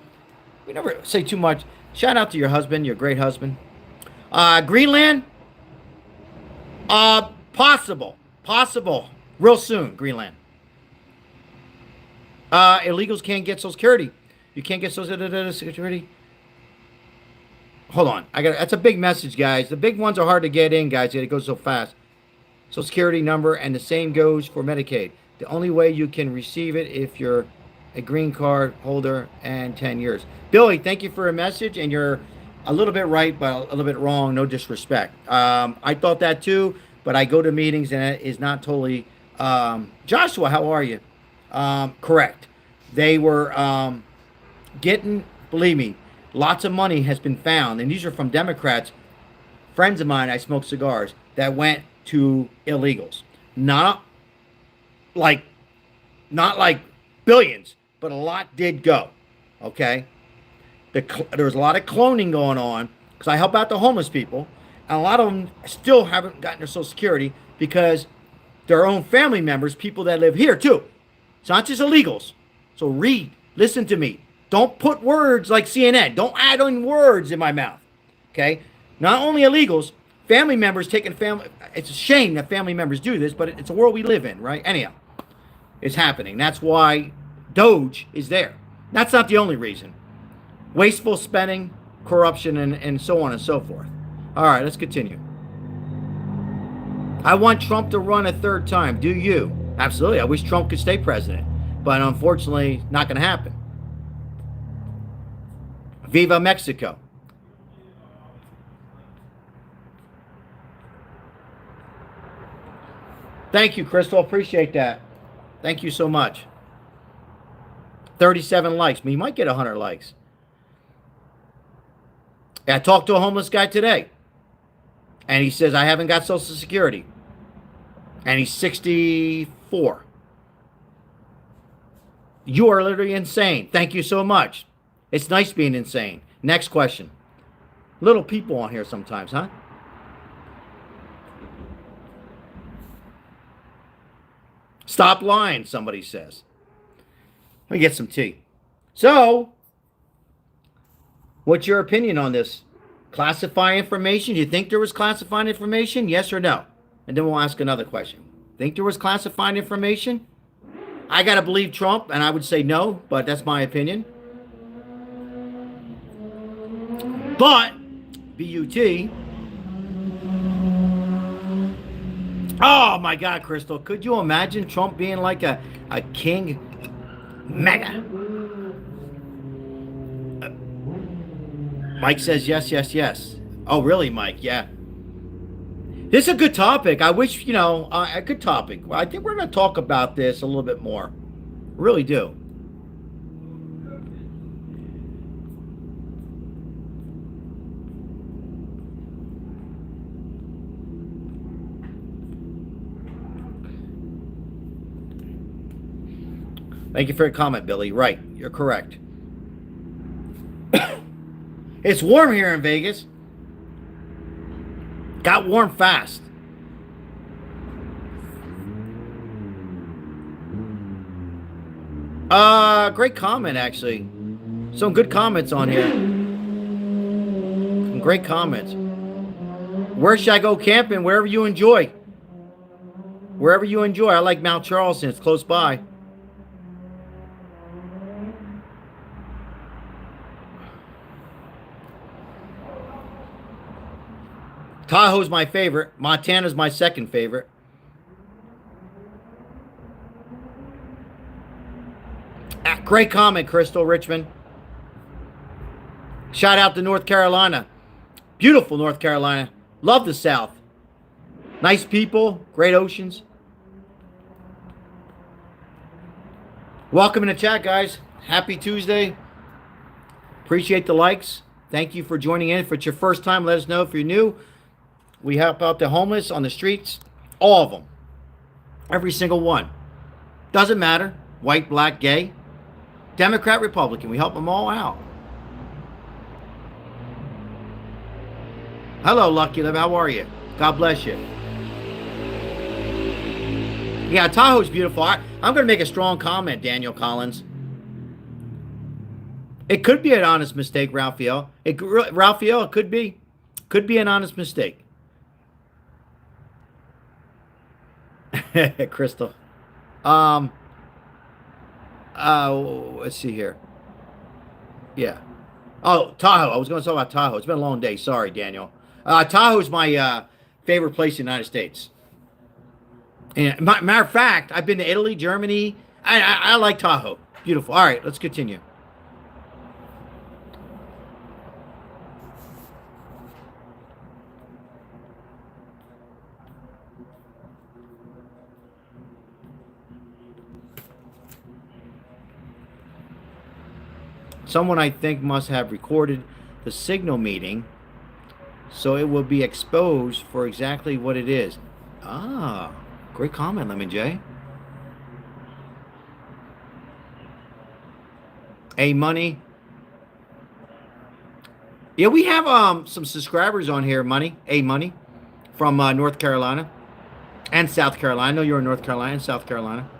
We never say too much. Shout out to your husband, your great husband. Greenland? Possible. Real soon, Greenland. Illegals can't get Social Security. You can't get Social Security. Hold on. That's a big message, guys. The big ones are hard to get in, guys. It goes so fast. Social Security number, and the same goes for Medicaid. The only way you can receive it if you're a green card holder and 10 years. Billy, thank you for a message, and you're a little bit right, but a little bit wrong. No disrespect. I thought that too, but I go to meetings, and it is not totally... Joshua, how are you? Correct. They were getting, believe me, lots of money has been found, and these are from Democrats, friends of mine, I smoke cigars, that went to illegals. Not like billions, but a lot did go. Okay? There was a lot of cloning going on, because I help out the homeless people, and a lot of them still haven't gotten their Social Security because their own family members, people that live here too. It's not just illegals. So read, listen to me. Don't put words like CNN. Don't add on words in my mouth. Okay? Not only illegals, family members taking family. It's a shame that family members do this, but it's a world we live in, right? Anyhow, it's happening. That's why Doge is there. That's not the only reason. Wasteful spending, corruption, and so on and so forth. All right, let's continue. I want Trump to run a third time. Do you? Absolutely. I wish Trump could stay president, but unfortunately, not going to happen. Viva Mexico. Thank you, Crystal. Appreciate that. Thank you so much. 37 likes. You might get 100 likes. I talked to a homeless guy today, and he says, I haven't got Social Security. And he's 64. You are literally insane. Thank you so much. It's nice being insane. Next question. Little people on here sometimes, huh? Stop lying, somebody says. Let me get some tea. So, what's your opinion on this? Classified information? Do you think there was classified information? Yes or no? And then we'll ask another question. Think there was classified information? I got to believe Trump, and I would say no, but that's my opinion. But, B-U-T. Oh, my God, Crystal. Could you imagine Trump being like a king? Mega. Mike says yes, yes, yes. Oh, really, Mike? Yeah. This is a good topic. I wish, a good topic. I think we're going to talk about this a little bit more. Really do. Thank you for your comment, Billy. Right. You're correct. It's warm here in Vegas. Got warm fast. Great comment, actually. Some good comments on here. Some great comments. Where should I go camping? Wherever you enjoy. Wherever you enjoy. I like Mount Charleston. It's close by. Tahoe's my favorite. Montana's my second favorite. Great comment, Crystal Richmond. Shout out to North Carolina. Beautiful North Carolina. Love the South. Nice people. Great oceans. Welcome in the chat, guys. Happy Tuesday. Appreciate the likes. Thank you for joining in. If it's your first time, let us know. If you're new, we help out the homeless on the streets. All of them. Every single one. Doesn't matter. White, black, gay. Democrat, Republican. We help them all out. Hello, Lucky Live. How are you? God bless you. Yeah, Tahoe's beautiful. I'm going to make a strong comment, Daniel Collins. It could be an honest mistake, Raphael. It could be an honest mistake. Crystal. Let's see here. Yeah. Oh, Tahoe. I was going to talk about Tahoe. It's been a long day. Sorry, Daniel. Tahoe's my favorite place in the United States. And matter of fact, I've been to Italy, Germany. I like Tahoe. Beautiful. All right, let's continue. Someone I think must have recorded the signal meeting so it will be exposed for exactly what it is. Ah, great comment, Lemon J. A Money. Yeah, we have some subscribers on here, Money. A Money from North Carolina and South Carolina. I know you're in North Carolina and South Carolina.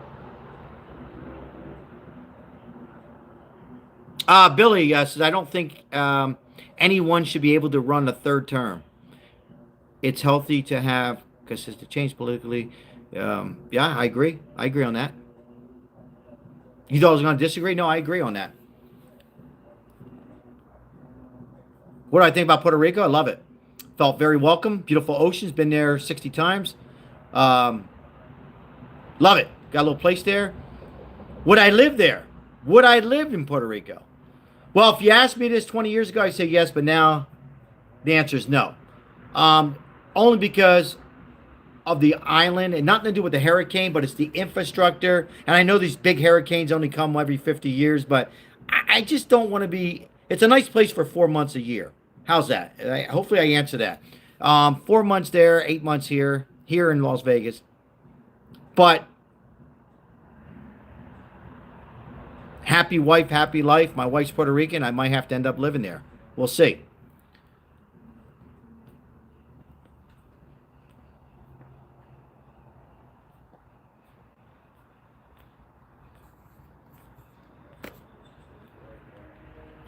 Billy says, I don't think anyone should be able to run a third term. It's healthy to have consistent change politically. Yeah, I agree. I agree on that. You thought I was going to disagree? No, I agree on that. What do I think about Puerto Rico? I love it. Felt very welcome. Beautiful oceans. Been there 60 times. Love it. Got a little place there. Would I live there? Would I live in Puerto Rico? Well, if you asked me this 20 years ago, I'd say yes, but now the answer is no. Only because of the island, and nothing to do with the hurricane, but it's the infrastructure. And I know these big hurricanes only come every 50 years, but I just don't want to be. It's a nice place for 4 months a year. How's that? Hopefully I answer that. 4 months there, 8 months here in Las Vegas. But happy wife, happy life. My wife's Puerto Rican. I might have to end up living there. We'll see.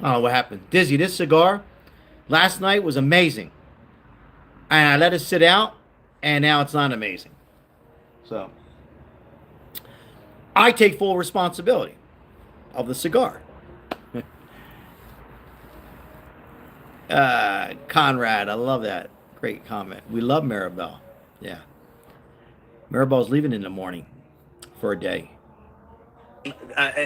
I don't know what happened. Dizzy, this cigar last night was amazing. And I let it sit out, and now it's not amazing. So I take full responsibility of the cigar. Conrad, I love that. Great comment. We love Maribel. Yeah. Maribel's leaving in the morning for a day.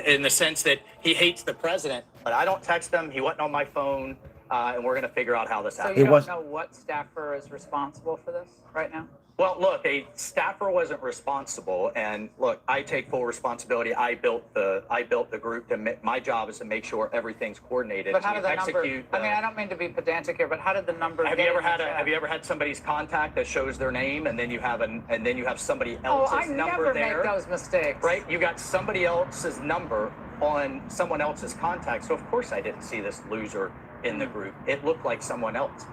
In the sense that he hates the president, but I don't text him. He wasn't on my phone, and we're going to figure out how this
So
happens.
you don't know what staffer is responsible for this right now?
Well, look, a staffer wasn't responsible, and look, I take full responsibility. I built the group. My job is to make sure everything's coordinated.
But how did the number?
execute.
I mean, I don't mean to be pedantic here, but how did the number?
Have you ever had somebody's contact that shows their name, and then you have somebody else's number
never
there?
make those mistakes.
Right? You got somebody else's number on someone else's contact. So of course I didn't see this loser in the group. It looked like someone else.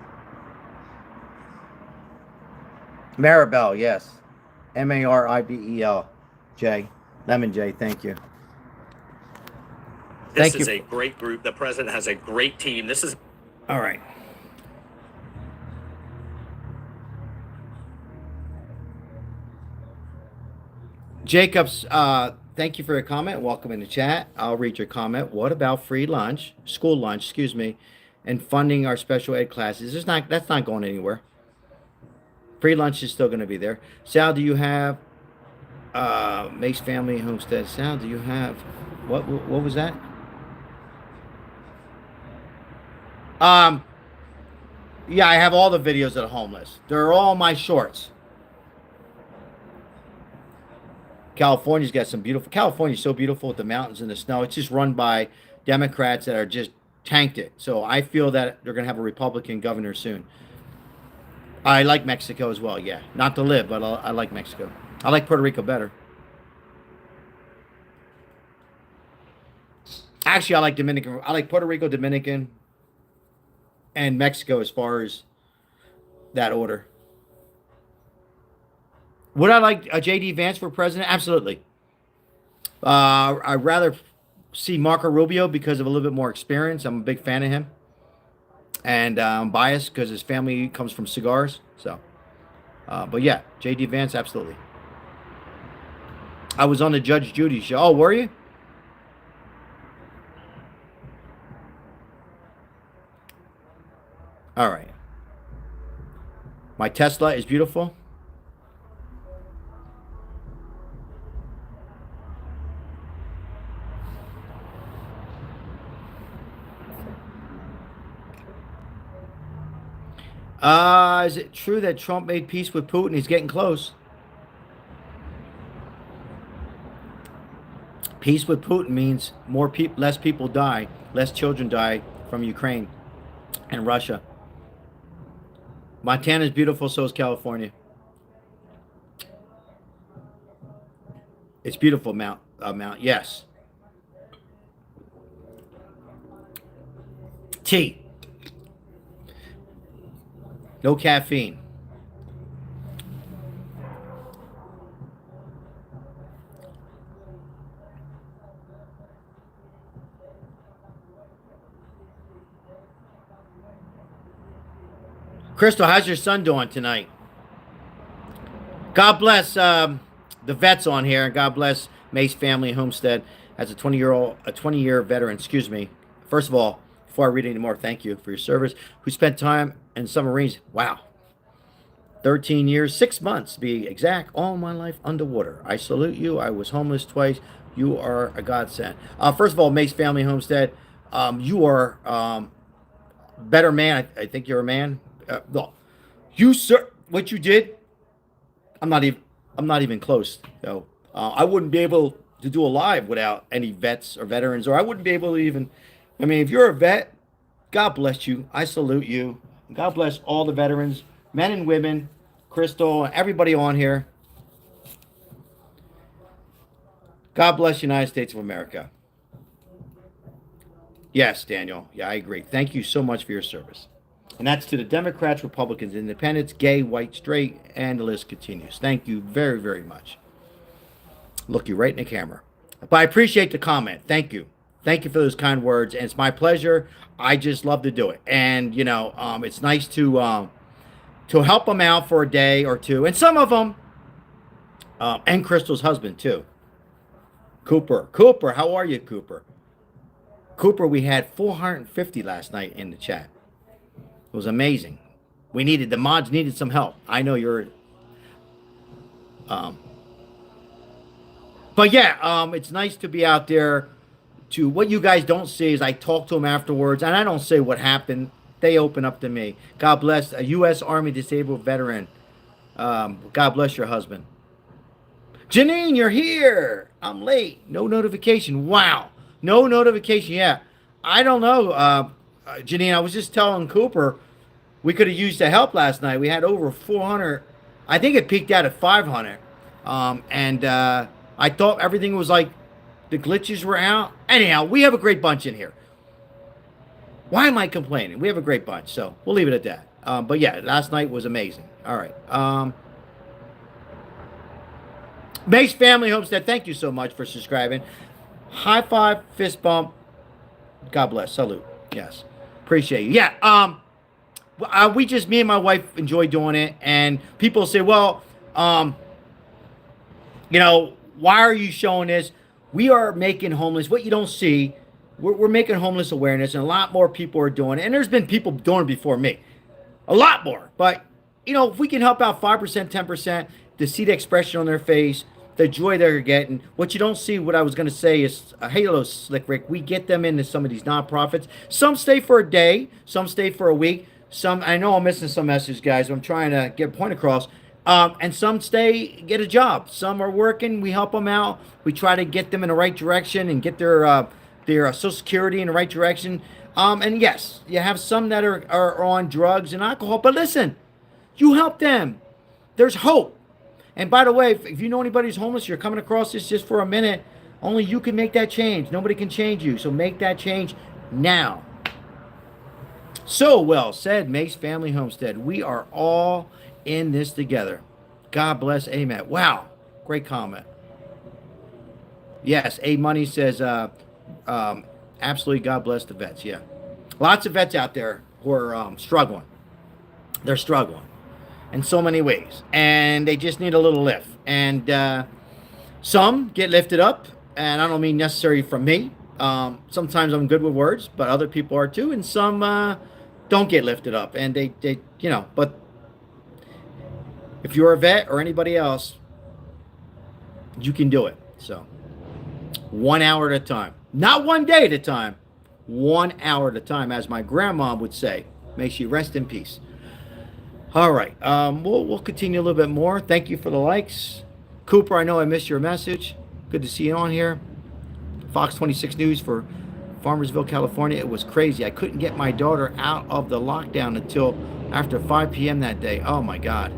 Maribel, yes. Maribel. J. Lemon J, thank you.
This is a great group. The president has a great team. This is
all right. Jacobs, thank you for your comment. Welcome in the chat. I'll read your comment. What about free lunch, school lunch, excuse me, and funding our special ed classes? That's not going anywhere. Free lunch is still going to be there. Sal, do you have Mace Family Homestead? Sal, do you have what was that? Yeah, I have all the videos of the homeless. They're all my shorts. California's got some beautiful. California's so beautiful with the mountains and the snow. It's just run by Democrats that are just tanked it. So I feel that they're going to have a Republican governor soon. I like Mexico as well. Yeah, not to live, but I like Mexico. I like Puerto Rico better. Actually, I like Dominican. I like Puerto Rico, Dominican, and Mexico as far as that order. Would I like J.D. Vance for president? Absolutely. I'd rather see Marco Rubio because of a little bit more experience. I'm a big fan of him. And I'm biased because his family comes from cigars. So, but yeah, J.D. Vance, absolutely. I was on the Judge Judy show. Oh, were you? All right. My Tesla is beautiful. Is it true that Trump made peace with Putin? He's getting close. Peace with Putin means less people die, less children die from Ukraine and Russia. Montana is beautiful, so is California. It's beautiful, Mount. Yes. Tea. No caffeine. Crystal, how's your son doing tonight? God bless the vets on here, and God bless Mace Family Homestead as a 20-year veteran. Excuse me. First of all, before I read any more, thank you for your service. Who spent time in submarines? Wow. 13 years, 6 months to be exact, all my life underwater. I salute you. I was homeless twice. You are a godsend. First of all, Mace Family Homestead, you are better man. I think you're a man. No, you sir, what you did, I'm not even close. So I wouldn't be able to do a live without any vets or veterans, or I wouldn't be able to even. I mean, if you're a vet, God bless you. I salute you. God bless all the veterans, men and women, Crystal, everybody on here. God bless the United States of America. Yes, Daniel. Yeah, I agree. Thank you so much for your service. And that's to the Democrats, Republicans, Independents, gay, white, straight, and the list continues. Thank you very, very much. Look you right in the camera. But I appreciate the comment. Thank you. Thank you for those kind words. And it's my pleasure. I just love to do it. And, you know, it's nice to help them out for a day or two. And some of them, and Crystal's husband, too. Cooper, how are you, Cooper? Cooper, we had 450 last night in the chat. It was amazing. The mods needed some help. I know you're, but yeah, it's nice to be out there. What you guys don't see is I talk to them afterwards, and I don't say what happened. They open up to me. God bless a U.S. Army disabled veteran. God bless your husband. Janine, you're here. I'm late. No notification. Wow. No notification. Yeah. I don't know. Janine, I was just telling Cooper we could have used the help last night. We had over 400. I think it peaked out at 500. And I thought everything was like the glitches were out. Anyhow, we have a great bunch in here. Why am I complaining? We have a great bunch. So we'll leave it at that. But yeah, last night was amazing. All right. Mace Family Homestead, thank you so much for subscribing. High five, fist bump. God bless. Salute. Yes. Appreciate you. Yeah. Me and my wife enjoy doing it. And people say, well, you know, why are you showing this? We are making homeless. What you don't see, we're making homeless awareness, and a lot more people are doing it. And there's been people doing it before me, a lot more. But if we can help out 5%, 10%, to see the expression on their face, the joy they're getting. What you don't see, what I was going to say is, hello, Slick Rick. We get them into some of these nonprofits. Some stay for a day, some stay for a week. Some, I know I'm missing some messages, guys. But I'm trying to get a point across. And some stay, get a job. Some are working. We help them out. We try to get them in the right direction and get their Social Security in the right direction. And yes, you have some that are on drugs and alcohol. But listen, you help them. There's hope. And by the way, if you know anybody who's homeless, you're coming across this just for a minute, only you can make that change. Nobody can change you. So make that change now. So well said, Mace Family Homestead. We are all in this together. God bless. Amen. Wow. Great comment. Yes. A Money says, absolutely, God bless the vets. Yeah. Lots of vets out there who are struggling. They're struggling in so many ways, and they just need a little lift. And some get lifted up, and I don't mean necessarily from me. Sometimes I'm good with words, but other people are too, and some don't get lifted up, and they but if you're a vet or anybody else, you can do it. So 1 hour at a time, not 1 day at a time, 1 hour at a time, as my grandma would say. May she rest in peace. All right, we'll continue a little bit more. Thank you for the likes. Cooper, I know I missed your message. Good to see you on here. Fox 26 News for Farmersville, California. It was crazy. I couldn't get my daughter out of the lockdown until after 5 p.m. that day. Oh, my God.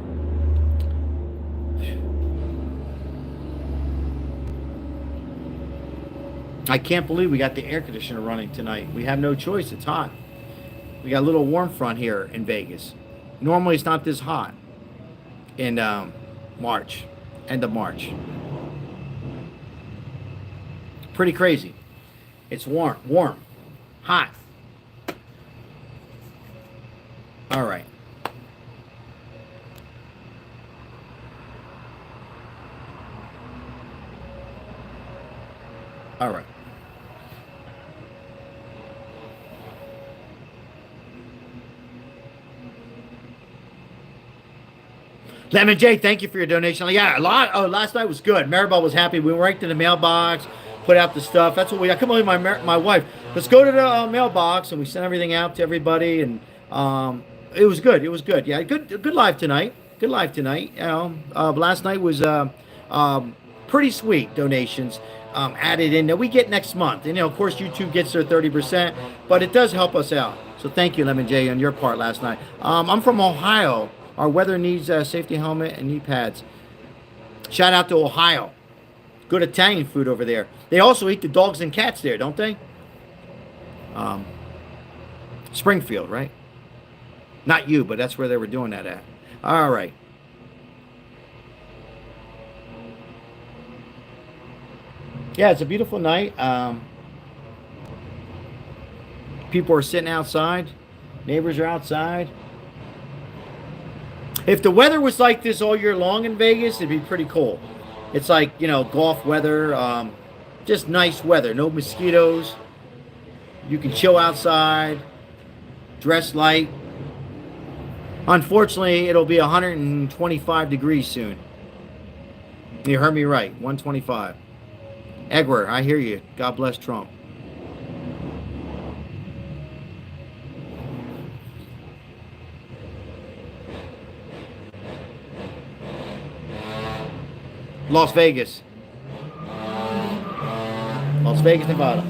I can't believe we got the air conditioner running tonight. We have no choice. It's hot. We got a little warm front here in Vegas. Normally, it's not this hot in March, end of March. Pretty crazy. It's warm, hot. All right. All right. Lemon J, thank you for your donation. Yeah, a lot. Oh, last night was good. Maribel was happy. We went right to the mailbox, put out the stuff. That's what I couldn't believe my wife. Let's go to the mailbox, and we sent everything out to everybody, and it was good. It was good. Yeah, good live tonight. Good live tonight. Last night was pretty sweet donations added in that we get next month. And of course, YouTube gets their 30%, but it does help us out. So thank you, Lemon J, on your part last night. I'm from Ohio. Our weather needs a safety helmet and knee pads. Shout out to Ohio. Good Italian food over there. They also eat the dogs and cats there, don't they? Springfield, right? Not you, but that's where they were doing that at. All right. Yeah, it's a beautiful night. People are sitting outside. Neighbors are outside. If the weather was like this all year long in Vegas, it'd be pretty cool. It's like, golf weather, just nice weather. No mosquitoes. You can chill outside, dress light. Unfortunately, it'll be 125 degrees soon. You heard me right, 125. Edward, I hear you. God bless Trump. Las Vegas. Las Vegas, Nevada.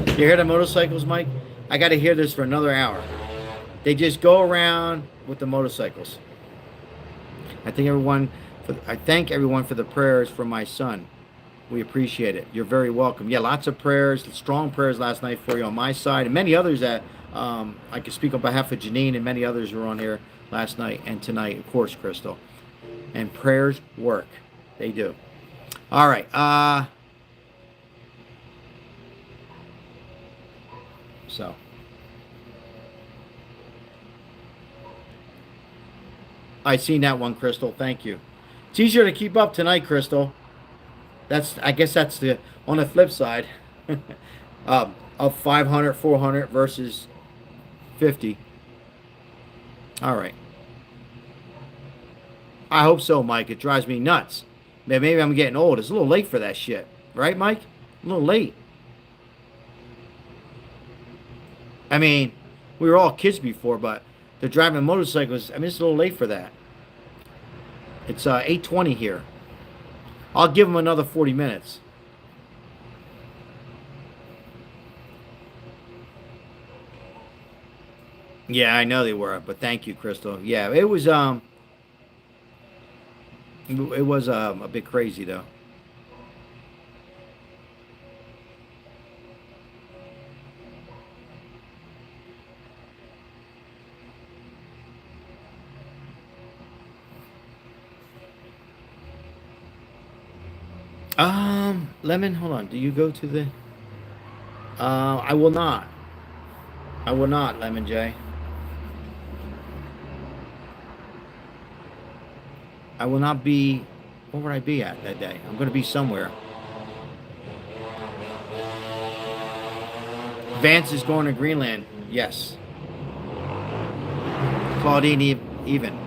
You hear the motorcycles, Mike? I got to hear this for another hour. They just go around with the motorcycles. I thank everyone for the prayers for my son. We appreciate it. You're very welcome. Yeah, lots of prayers, strong prayers last night for you on my side, and many others that I can speak on behalf of Janine and many others who were on here last night and tonight, of course, Crystal. And prayers work. They do. All right. So. I seen that one, Crystal. Thank you. It's easier to keep up tonight, Crystal. I guess that's the on the flip side of 500, 400 versus 50. All right. I hope so, Mike. It drives me nuts. Maybe I'm getting old. It's a little late for that shit. Right, Mike? A little late. I mean, we were all kids before, but they're driving motorcycles. I mean, it's a little late for that. It's 8:20 here. I'll give them another 40 minutes. Yeah, I know they were, but thank you, Crystal. Yeah, it was a bit crazy though. Lemon, hold on. Do you go to the I will not. I will not, Lemon J. I will not be. Where would I be at that day? I'm going to be somewhere. Vance is going to Greenland. Yes. Claudine even.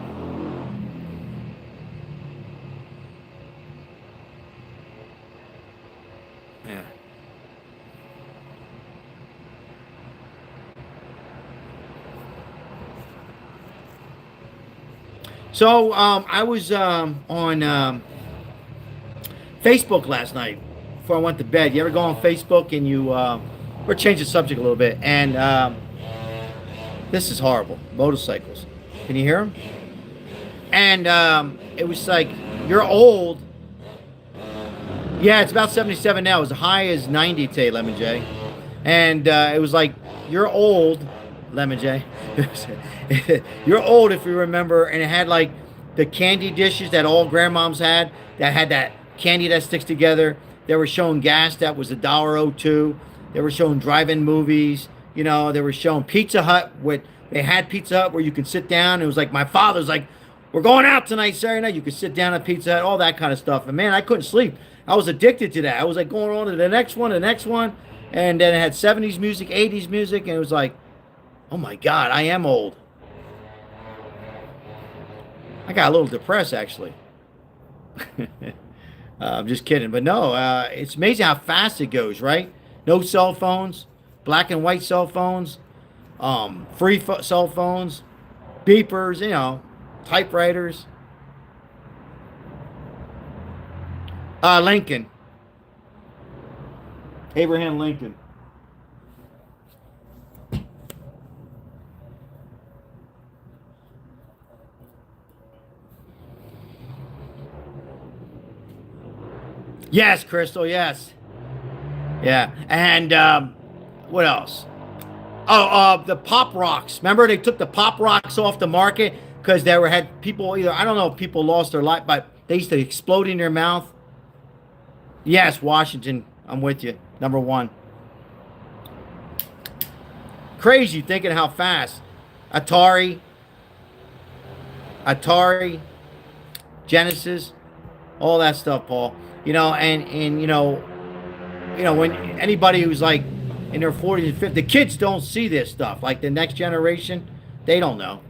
Yeah. So I was on Facebook last night before I went to bed. You ever go on Facebook and you we're changing the subject a little bit, and this is horrible. Motorcycles. Can you hear them? And it was like, you're old. Yeah, it's about 77 now. It was as high as 90 today, Lemon J. And it was like, you're old, Lemon J. You're old if you remember. And it had like the candy dishes that all grandmoms had that had that candy that sticks together. They were showing gas that was $1.02. They were showing drive-in movies. You know, they were showing Pizza Hut. They had Pizza Hut where you could sit down. It was like, my father's like, we're going out tonight, Saturday night. You could sit down at Pizza Hut, all that kind of stuff. And man, I couldn't sleep. I was addicted to that. I was like going on to the next one. And then it had 70s music, 80s music. And it was like, oh my God, I am old. I got a little depressed, actually. I'm just kidding. But no, it's amazing how fast it goes, right? No cell phones, black and white cell phones, free cell phones, beepers, you know, typewriters. Lincoln. Abraham Lincoln. Yes, Crystal, yes. Yeah, and what else? Oh, the Pop Rocks. Remember they took the Pop Rocks off the market because had people either, I don't know if people lost their life, but they used to explode in their mouth. Yes, Washington, I'm with you. Number one. Crazy thinking how fast. Atari, Genesis, all that stuff, Paul. You know, and you know, when anybody who's like in their 40s and 50s, the kids don't see this stuff. Like the next generation, they don't know.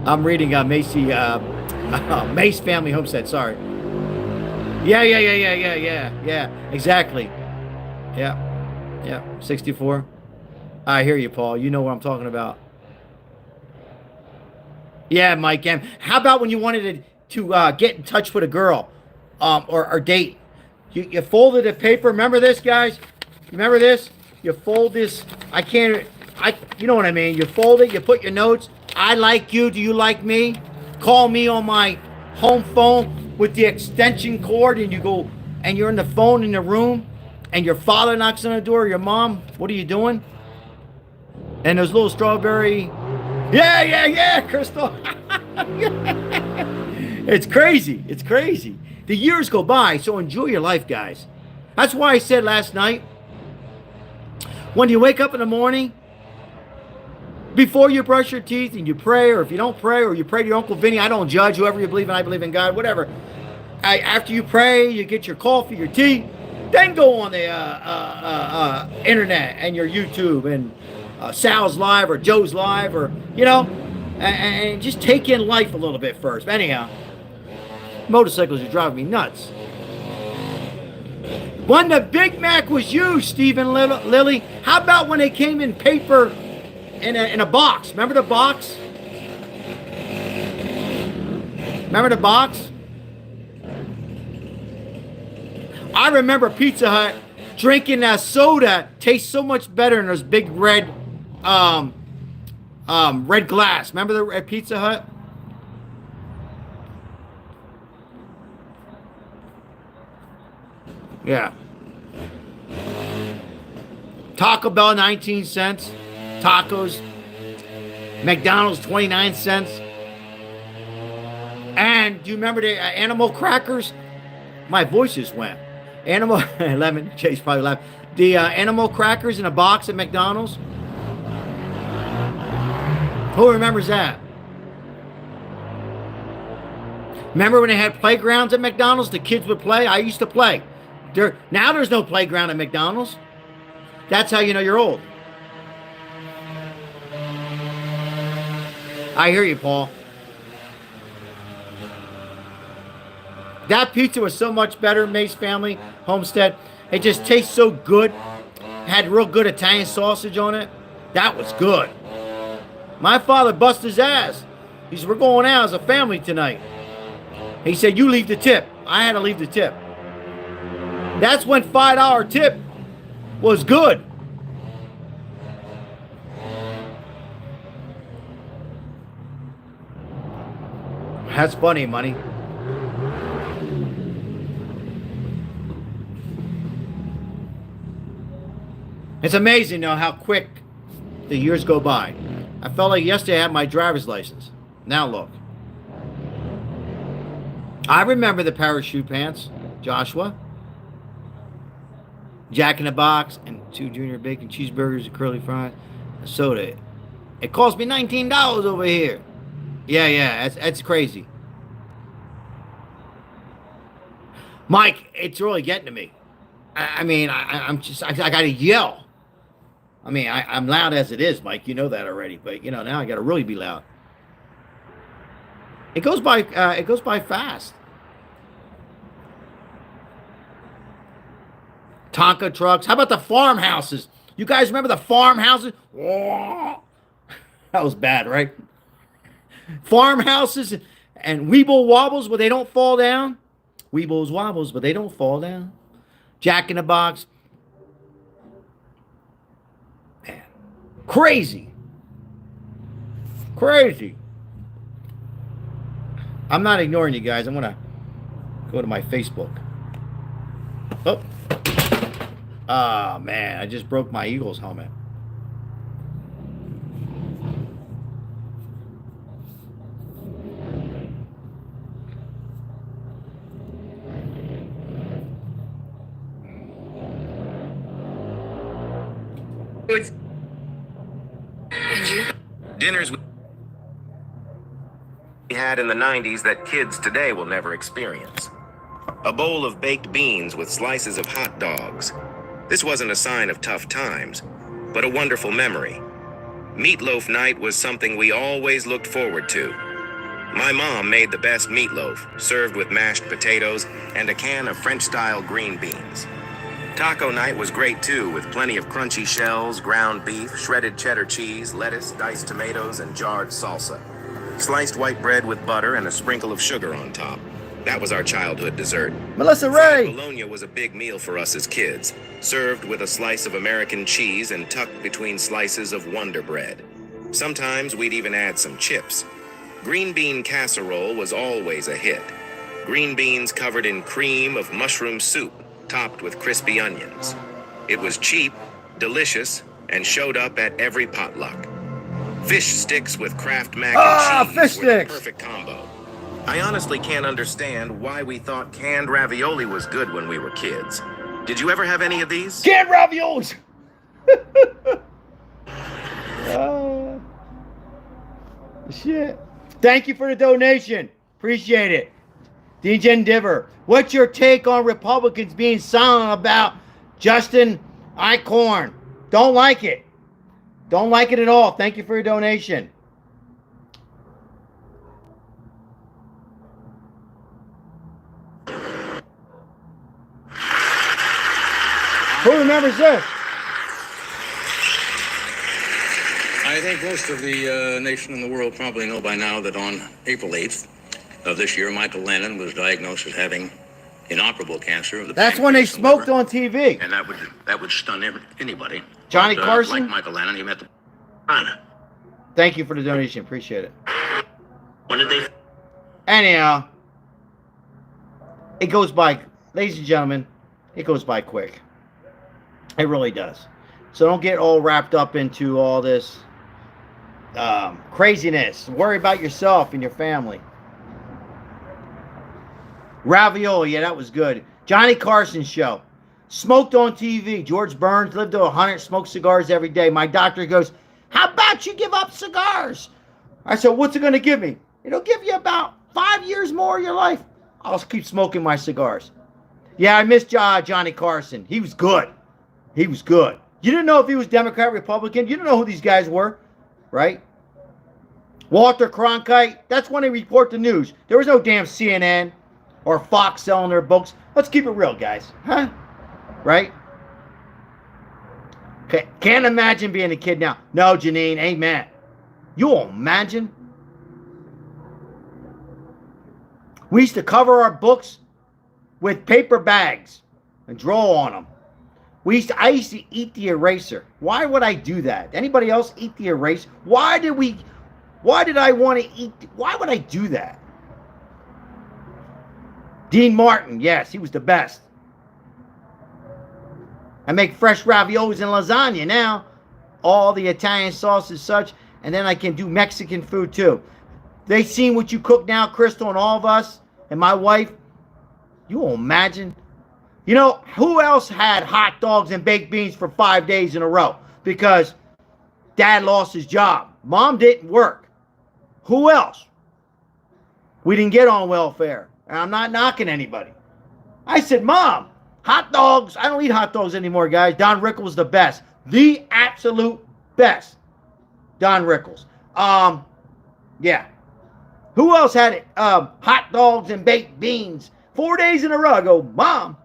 I'm reading Macy, Mace Family Homestead. Sorry. Yeah. Exactly. Yeah. 64. I hear you, Paul. You know what I'm talking about. Yeah, Mike M. How about when you wanted to get in touch with a girl or date? You folded the paper. Remember this, guys? Remember this? You fold this. You know what I mean. You fold it. You put your notes. I like you. Do you like me? Call me on my home phone with the extension cord, and you go, and you're in the phone in the room, and your father knocks on the door. Your mom, what are you doing? And there's little strawberry. Yeah, Crystal. It's crazy. It's crazy. The years go by, so enjoy your life, guys. That's why I said last night, when you wake up in the morning, before you brush your teeth and you pray, or if you don't pray, or you pray to your Uncle Vinny, I don't judge, whoever you believe in, I believe in God, whatever. after you pray, you get your coffee, your tea, then go on the internet and your YouTube and Sal's Live or Joe's Live, or and just take in life a little bit first. Anyhow, motorcycles are driving me nuts. When the Big Mac was used, Stephen Lilly, how about when they came in paper in a box? Remember the box? Remember the box? I remember Pizza Hut drinking that soda tastes so much better than those big red red glass. Remember the at Pizza Hut? Yeah. Taco Bell 19 cents. Tacos. McDonald's 29 cents. And do you remember the animal crackers? My voice just went. Animal lemon. Chase probably laughed. The animal crackers in a box at McDonald's. Who remembers that? Remember when they had playgrounds at McDonald's? The kids would play. I used to play. Now there's no playground at McDonald's. That's how you know you're old. I hear you, Paul. That pizza was so much better, Mace Family Homestead. It just tastes so good. Had real good Italian sausage on it. That was good. My father busted his ass. He said, we're going out as a family tonight. He said, you leave the tip. I had to leave the tip. That's when $5 tip was good. That's funny, money. It's amazing, though, how quick the years go by. I felt like yesterday I had my driver's license. Now look. I remember the parachute pants, Joshua. Jack in the Box and 2 junior bacon cheeseburgers and curly fries, a soda. It cost me $19 over here. Yeah, that's crazy. Mike, it's really getting to me. I'm just, I gotta yell. I'm loud as it is, Mike. You know that already, but now I gotta really be loud. It goes by fast. Tonka trucks. How about the farmhouses? You guys remember the farmhouses? That was bad, right? Farmhouses and Weeble Wobbles, but they don't fall down. Weebles Wobbles, but they don't fall down. Jack in the Box. Man, crazy. I'm not ignoring you guys. I'm going to go to my Facebook. Oh, man, I just broke my Eagles helmet.
Dinners we had in the 90s that kids today will never experience. A bowl of baked beans with slices of hot dogs. This wasn't a sign of tough times, but a wonderful memory. Meatloaf night was something we always looked forward to. My mom made the best meatloaf, served with mashed potatoes and a can of French-style green beans. Taco night was great too, with plenty of crunchy shells, ground beef, shredded cheddar cheese, lettuce, diced tomatoes, and jarred salsa. Sliced white bread with butter and a sprinkle of sugar on top. That was our childhood dessert.
Melissa
Fried
Ray.
bologna was a big meal for us as kids, served with a slice of American cheese and tucked between slices of Wonder Bread. Sometimes we'd even add some chips. Green bean casserole was always a hit. Green beans covered in cream of mushroom soup, topped with crispy onions. It was cheap, delicious, and showed up at every potluck. Fish sticks with Kraft mac and cheese
fish
were the
sticks.
perfect combo. I honestly can't understand why we thought canned ravioli was good when we were kids. Did you ever have any of these?
Canned raviolis. Shit. Thank you for the donation. Appreciate it. DJ Diver, what's your take on Republicans being silent about Justin Eichhorn? Don't like it. Don't like it at all. Thank you for your donation. Who remembers this?
I think most of the nation and the world probably know by now that on April 8th of this year, Michael Lennon was diagnosed as having inoperable cancer of the
That's when they
pancreas and
smoked
liver.
on TV.
And that would stun anybody.
Johnny
But,
Carson?
like Michael Lennon, he met the Anna.
Thank you for the donation. Appreciate it.
When did they?
Anyhow, it goes by, ladies and gentlemen, it goes by quick. It really does. So don't get all wrapped up into all this craziness. Worry about yourself and your family. Ravioli, yeah, that was good. Johnny Carson show. Smoked on TV. George Burns lived to 100, smoked cigars every day. My doctor goes, how about you give up cigars? I said, what's it going to give me? It'll give you about 5 years more of your life. I'll keep smoking my cigars. Yeah, I missed Johnny Carson. He was good. He was good. You didn't know if he was Democrat, Republican. You didn't know who these guys were, right? Walter Cronkite, that's when they report the news. There was no damn CNN or Fox selling their books. Let's keep it real, guys. Huh? Right? Okay. Can't imagine being a kid now. No, Janine, amen. You won't imagine. We used to cover our books with paper bags and draw on them. I used to eat the eraser. Why would I do that? Anybody else eat the eraser? Why did I want to eat? Why would I do that? Dean Martin, yes, he was the best. I make fresh raviolis and lasagna now. All the Italian sauce is such. And then I can do Mexican food too. They seen what you cook now, Crystal, and all of us, and my wife. You won't imagine. You know, who else had hot dogs and baked beans for 5 days in a row? Because Dad lost his job. Mom didn't work. Who else? We didn't get on welfare. And I'm not knocking anybody. I said, Mom, hot dogs. I don't eat hot dogs anymore, guys. Don Rickles the best. The absolute best. Don Rickles. Yeah. Who else had it? Hot dogs and baked beans. 4 days in a row. I go, Mom,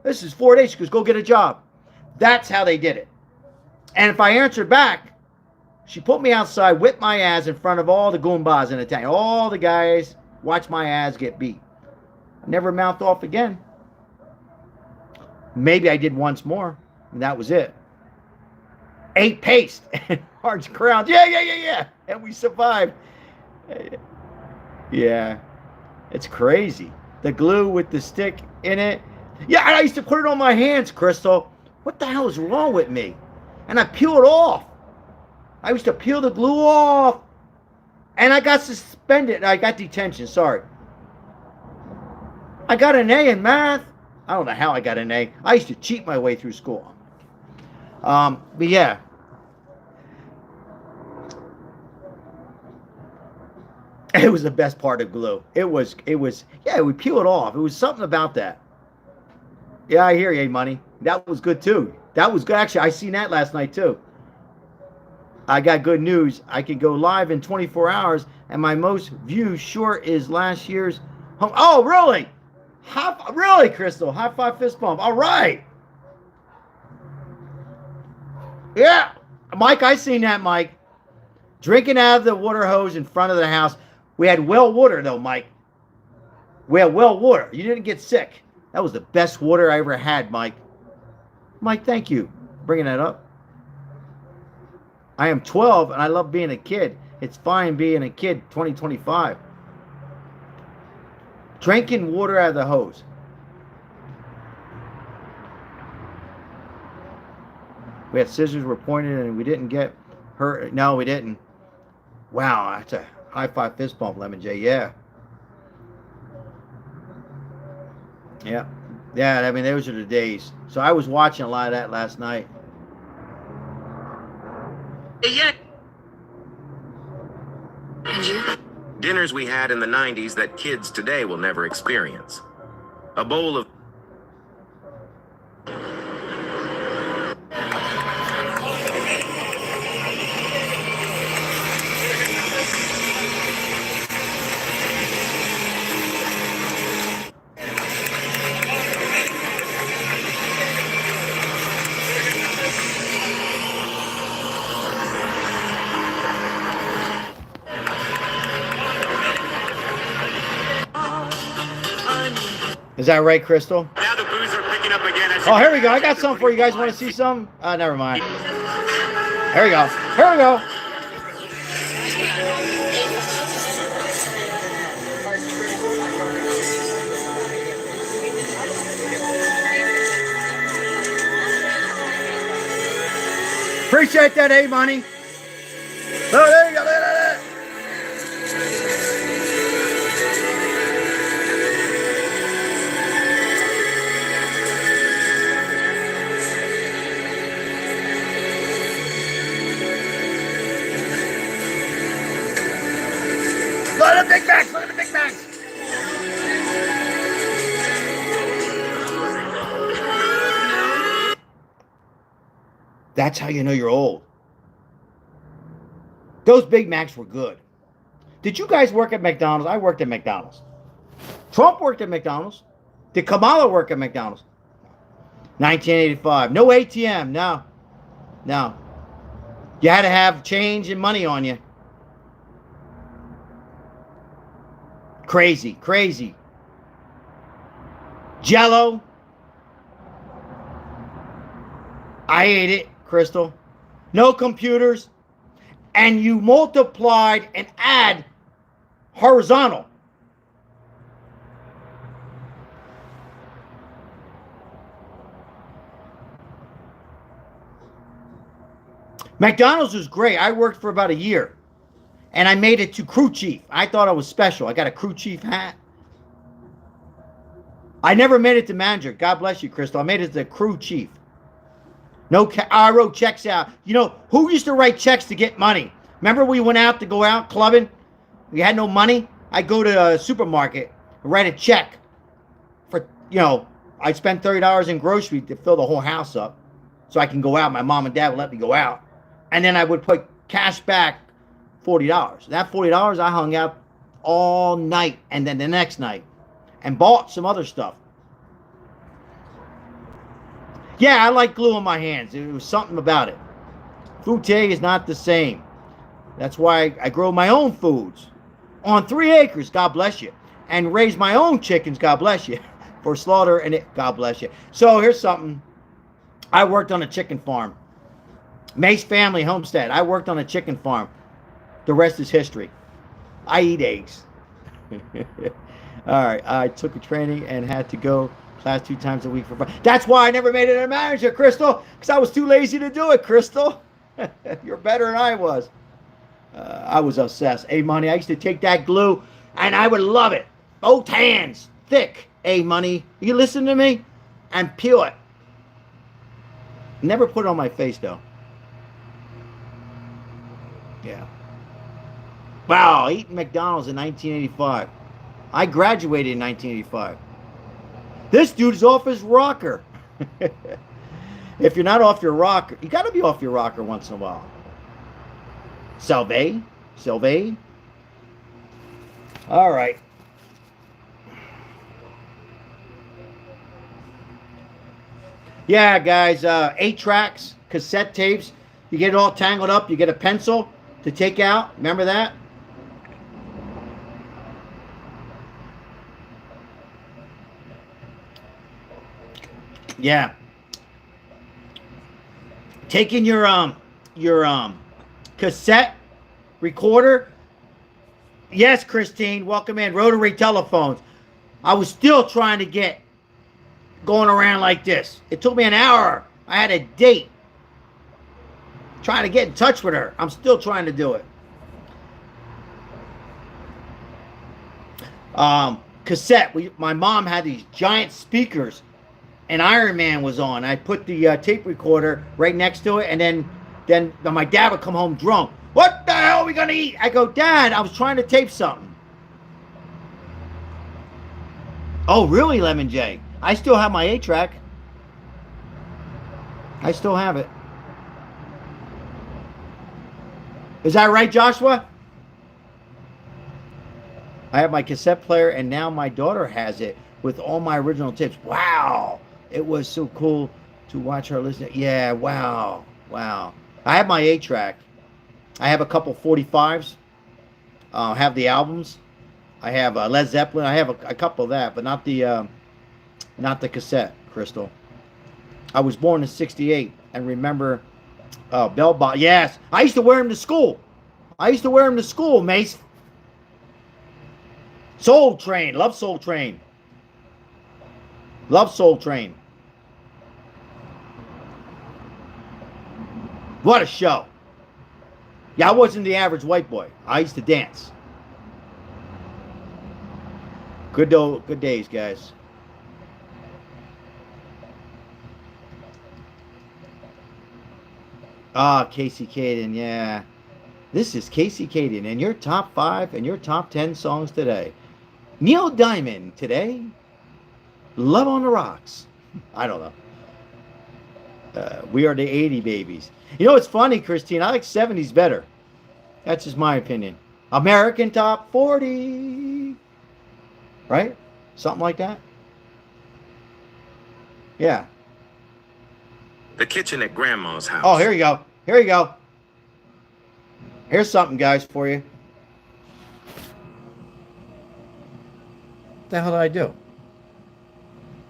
this is 4 days. She goes, go get a job. That's how they did it. And if I answered back, she put me outside, whipped my ass in front of all the Goombas in the town. All the guys watch my ass get beat. I never mouthed off again. Maybe I did once more, and that was it. Ate paste and orange crowns. Yeah. And we survived. Yeah. It's crazy. The glue with the stick in it. Yeah, I used to put it on my hands, Crystal. What the hell is wrong with me? And I peel it off. I used to peel the glue off. And I got suspended. I got detention, sorry. I got an A in math. I don't know how I got an A. I used to cheat my way through school. But yeah. It was the best part of glue. It was, yeah, we peel it off. It was something about that. Yeah, I hear you, money. That was good too. That was good. Actually, I seen that last night too. I got good news. I can go live in 24 hours, and my most views short is last year's. Oh, really? Really, Crystal? High five, fist bump. All right. Yeah, Mike, I seen that, Mike. Drinking out of the water hose in front of the house. We had well water, though, Mike. We had well water. You didn't get sick. That was the best water I ever had, Mike. Mike, thank you for bringing that up. I am 12, and I love being a kid. It's fine being a kid, 2025. Drinking water out of the hose. We had scissors were pointed, and we didn't get hurt. No, we didn't. Wow, that's a high five fist bump, Lemon J. Yeah. Yeah. Yeah, I mean, those are the days. So I was watching a lot of that last night.
Yeah. And you?
Dinners we had in the 90s that kids today will never experience. A bowl of
Is that right, Crystal?
Now the booze are picking up again.
Oh, here we go. I got something for you guys. Want to see some? Never mind. Here we go. Here we go. Appreciate that, money. Oh, there you go. Look at that. Look at the Big Macs! Look at the Big Macs! That's how you know you're old. Those Big Macs were good. Did you guys work at McDonald's? I worked at McDonald's. Trump worked at McDonald's. Did Kamala work at McDonald's? 1985. No ATM. No. No. You had to have change and money on you. Crazy, crazy. Jello. I ate it, Crystal. No computers. And you multiplied and add horizontal. McDonald's was great. I worked for about a year. And I made it to crew chief. I thought I was special. I got a crew chief hat. I never made it to manager. God bless you, Crystal. I made it to crew chief. No, I wrote checks out. You know, who used to write checks to get money? Remember we went out to go out clubbing? We had no money. I'd go to a supermarket, write a check for, you know, I'd spend $30 in groceries to fill the whole house up so I can go out. My mom and dad would let me go out. And then I would put cash back $40. That $40 I hung out all night and then the next night and bought some other stuff. Yeah, I like glue on my hands. It was something about it. Fruité is not the same. That's why I grow my own foods on 3 acres, God bless you, and raise my own chickens, God bless you, for slaughter and it, God bless you. So here's something. I worked on a chicken farm. Mace Family Homestead. I worked on a chicken farm. The rest is history. I eat eggs. All right. I took a training and had to go class 2 times a week for fun. That's why I never made it a manager, Crystal, because I was too lazy to do it, Crystal. You're better than I was. I was obsessed. Money. I used to take that glue and I would love it. Both hands, thick. Money. You listen to me? And peel it. Never put it on my face, though. Yeah. Wow, eating McDonald's in 1985. I graduated in 1985. This dude's off his rocker. If you're not off your rocker, you got to be off your rocker once in a while. Salve. All right. Yeah, guys, 8 tracks, cassette tapes. You get it all tangled up. You get a pencil to take out. Remember that? Yeah. Taking your cassette recorder. Yes, Christine, welcome in. Rotary telephones. I was still trying to get going around like this. It took me an hour. I had a date. Trying to get in touch with her. I'm still trying to do it. Cassette. My mom had these giant speakers, and Iron Man was on. I put the tape recorder right next to it, and then my dad would come home drunk. What the hell are we gonna eat? I go, Dad, I was trying to tape something. Oh, really, Lemon J? I still have my 8-track. I still have it. Is that right, Joshua? I have my cassette player, and now my daughter has it with all my original tapes. Wow. It was so cool to watch her listen. Yeah, wow. Wow. I have my 8-track. I have a couple 45s. I have the albums. I have Led Zeppelin. I have a couple of that, but not the cassette, Crystal. I was born in '68 and remember bell bottom. Yes, I used to wear them to school. Mace. Soul Train. Love Soul Train. Love Soul Train. What a show. Yeah, I wasn't the average white boy. I used to dance. Good days, guys. Ah, Casey Caden, yeah. This is Casey Caden and your top 5 and your top 10 songs today. Neil Diamond today. Love on the Rocks. I don't know. We are the 80 babies. You know what's funny, Christine? I like 70s better. That's just my opinion. American Top 40. Right? Something like that. Yeah.
The kitchen at Grandma's house.
Oh, here you go. Here you go. Here's something, guys, for you. What the hell did I do?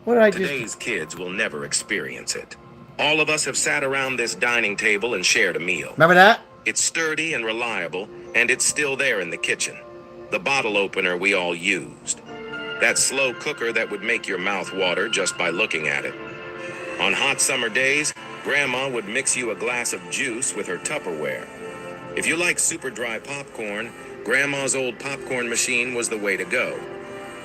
What did I just...
Today's kids will never experience it. All of us have sat around this dining table and shared a meal.
Remember that?
It's sturdy and reliable, and it's still there in the kitchen. The bottle opener we all used. That slow cooker that would make your mouth water just by looking at it. On hot summer days, Grandma would mix you a glass of juice with her Tupperware. If you like super dry popcorn, Grandma's old popcorn machine was the way to go.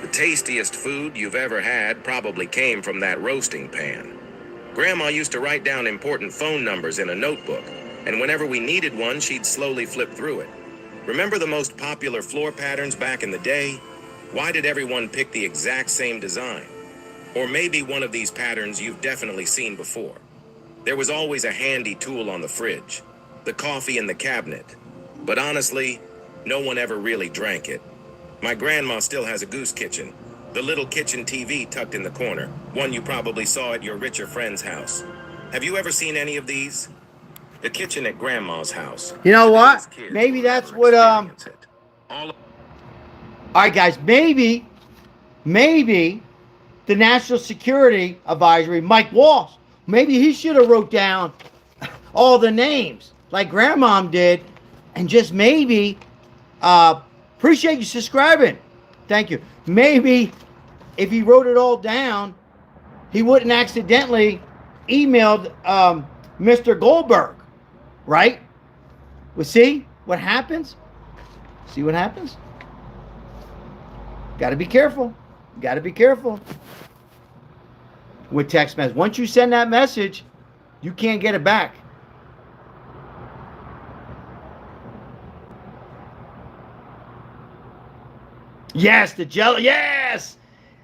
The tastiest food you've ever had probably came from that roasting pan. Grandma used to write down important phone numbers in a notebook, and whenever we needed one, she'd slowly flip through it. Remember the most popular floor patterns back in the day? Why did everyone pick the exact same design? Or maybe one of these patterns you've definitely seen before. There was always a handy tool on the fridge, the coffee in the cabinet. But honestly, no one ever really drank it. My grandma still has a goose kitchen, the little kitchen TV tucked in the corner, one you probably saw at your richer friend's house. Have you ever seen any of these? The kitchen at Grandma's house.
You know what?
Today's kids
Maybe
will
that's
never
what,
experience it.
All right, guys, maybe the National Security Advisory, Mike Waltz, maybe he should have wrote down all the names like Grandmom did, and just maybe, appreciate you subscribing. Thank you. Maybe if he wrote it all down, he wouldn't accidentally emailed Mr. Goldberg, right? Well, see what happens? See what happens? Got to be careful. Got to be careful with text message. Once you send that message, you can't get it back. Yes, the jello. Yes.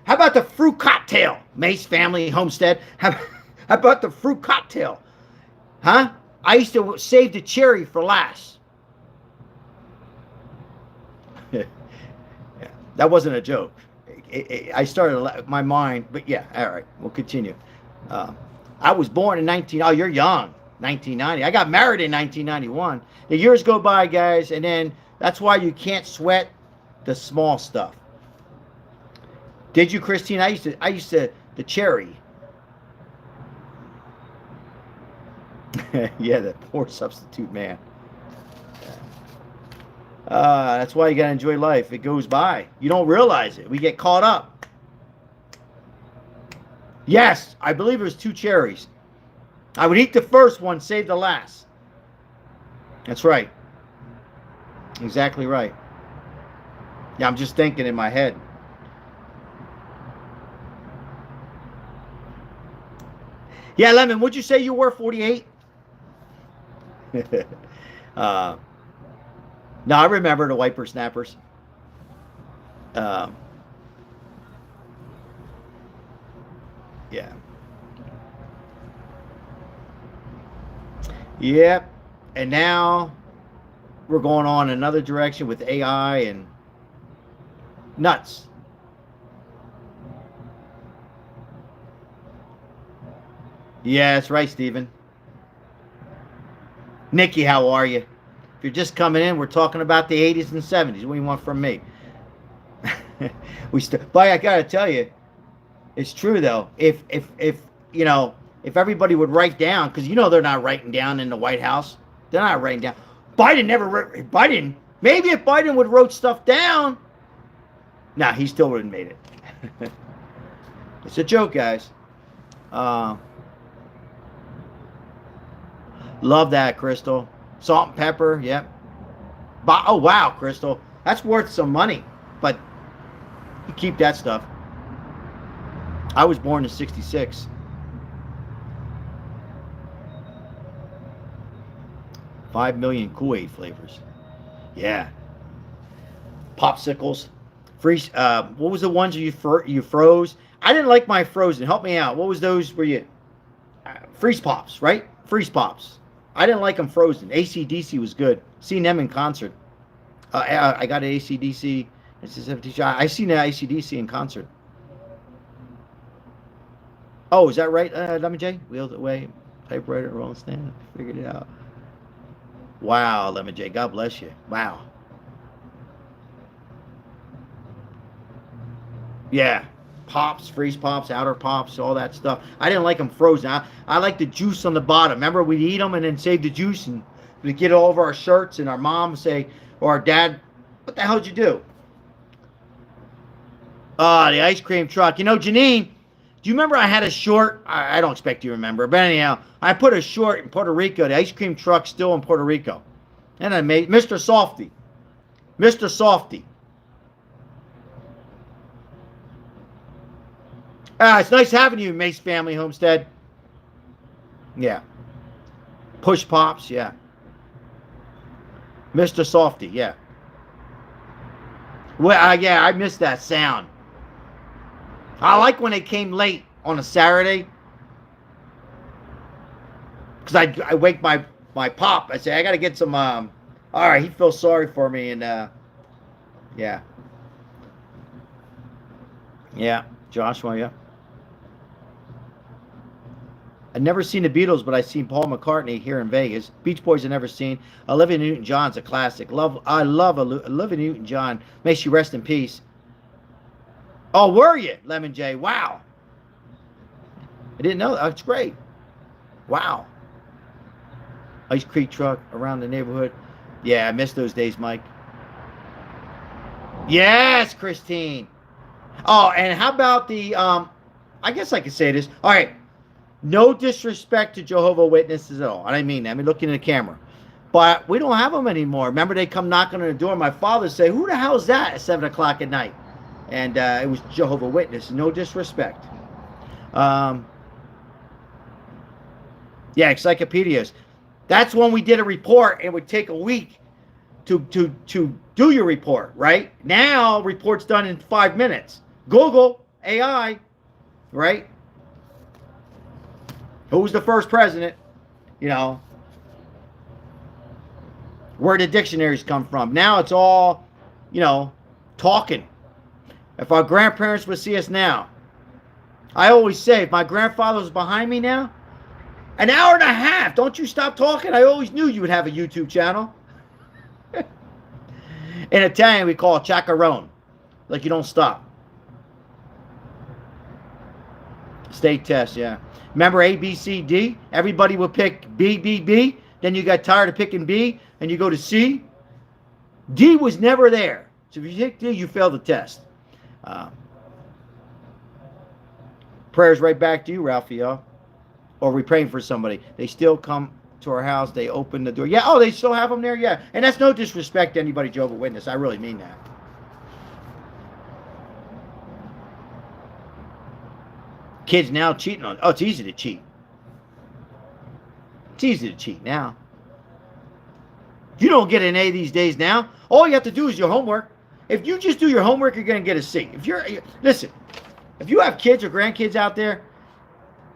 How about the fruit cocktail? Mace Family Homestead. How about the fruit cocktail? Huh? I used to save the cherry for last. That wasn't a joke. I started my mind, but yeah, all right, we'll continue. I was born in oh, you're young, 1990. I got married in 1991. The years go by, guys, and then that's why you can't sweat the small stuff. Did you, Christine? I used to, the cherry. Yeah, the poor substitute man. That's why you gotta enjoy life. It goes by. You don't realize it. We get caught up. Yes, I believe it was 2 cherries. I would eat the first one, save the last. That's right. Exactly right. Yeah, I'm just thinking in my head. Yeah, Lemon, would you say you were 48? No, I remember the whippersnappers. Yeah. Yep. And now we're going on another direction with AI and nuts. Yeah, that's right, Stephen. Nikki, how are you? If you're just coming in, we're talking about the 80s and 70s. What do you want from me? But I gotta tell you, it's true though. If you know, if everybody would write down, because you know they're not writing down in the White House. They're not writing down. Biden. Maybe if Biden would wrote stuff down, nah, he still wouldn't have made it. It's a joke, guys. Love that, Crystal. Salt and pepper, yep. Oh, wow, Crystal. That's worth some money. But you keep that stuff. I was born in 66. $5 million Kool-Aid flavors. Yeah. Popsicles. Freeze. What was the ones you froze? I didn't like my frozen. Help me out. What was those where you... freeze pops, right? Freeze pops. I didn't like them frozen. AC/DC was good. Seen them in concert. I got an AC/DC. I seen an AC/DC in concert. Oh, is that right, Lemon J? Wheeled away, typewriter, rolling stand. Figured it out. Wow, Lemon J. God bless you. Wow. Yeah. Pops, freeze pops, outer pops, all that stuff. I didn't like them frozen. I like the juice on the bottom. Remember, we'd eat them and then save the juice, and we'd get it all over our shirts, and our mom would say, or our dad, what the hell did you do? The ice cream truck. You know, Janine, do you remember I had a short? I don't expect you to remember, but anyhow, I put a short in Puerto Rico. The ice cream truck's still in Puerto Rico. And I made Mr. Softy. Mr. Softy. It's nice having you, Mace Family Homestead. Yeah. Push Pops, yeah. Mr. Softy, yeah. Well, yeah, I missed that sound. I like when they came late on a Saturday. Because I wake my pop. I say, I got to get some, all right, he feels sorry for me. And, yeah. Yeah, Joshua, yeah. I've never seen the Beatles, but I've seen Paul McCartney here in Vegas. Beach Boys I've never seen. Olivia Newton-John's a classic. I love Olivia Newton-John. May she rest in peace. Oh, were you, Lemon J? Wow. I didn't know that. That's great. Wow. Ice cream truck around the neighborhood. Yeah, I miss those days, Mike. Yes, Christine. Oh, and how about the, I guess I could say this. All right. No disrespect to Jehovah's Witnesses at all. I didn't mean that. I mean, looking at the camera. But we don't have them anymore. Remember, they come knocking on the door. My father say, who the hell is that at 7 o'clock at night? And it was Jehovah's Witness. No disrespect. Yeah, encyclopedias. That's when we did a report. It would take a week to do your report, right? Now, report's done in 5 minutes. Google, AI, right? Who was the first president? You know, where did dictionaries come from? Now it's all, you know, talking. If our grandparents would see us now, I always say, if my grandfather was behind me now, an hour and a half, don't you stop talking? I always knew you would have a YouTube channel. In Italian, we call it chacarone, like you don't stop. State test, yeah. Remember A, B, C, D? Everybody would pick B, B, B. Then you got tired of picking B, and you go to C. D was never there. So if you pick D, you fail the test. Prayers right back to you, Ralphio. Or we praying for somebody. They still come to our house. They open the door. Yeah, oh, they still have them there? Yeah. And that's no disrespect to anybody, Jehovah's Witness. I really mean that. Kids now cheating on. Oh, it's easy to cheat. It's easy to cheat now. You don't get an A these days now. All you have to do is your homework. If you just do your homework, you're going to get a C. Listen, if you have kids or grandkids out there,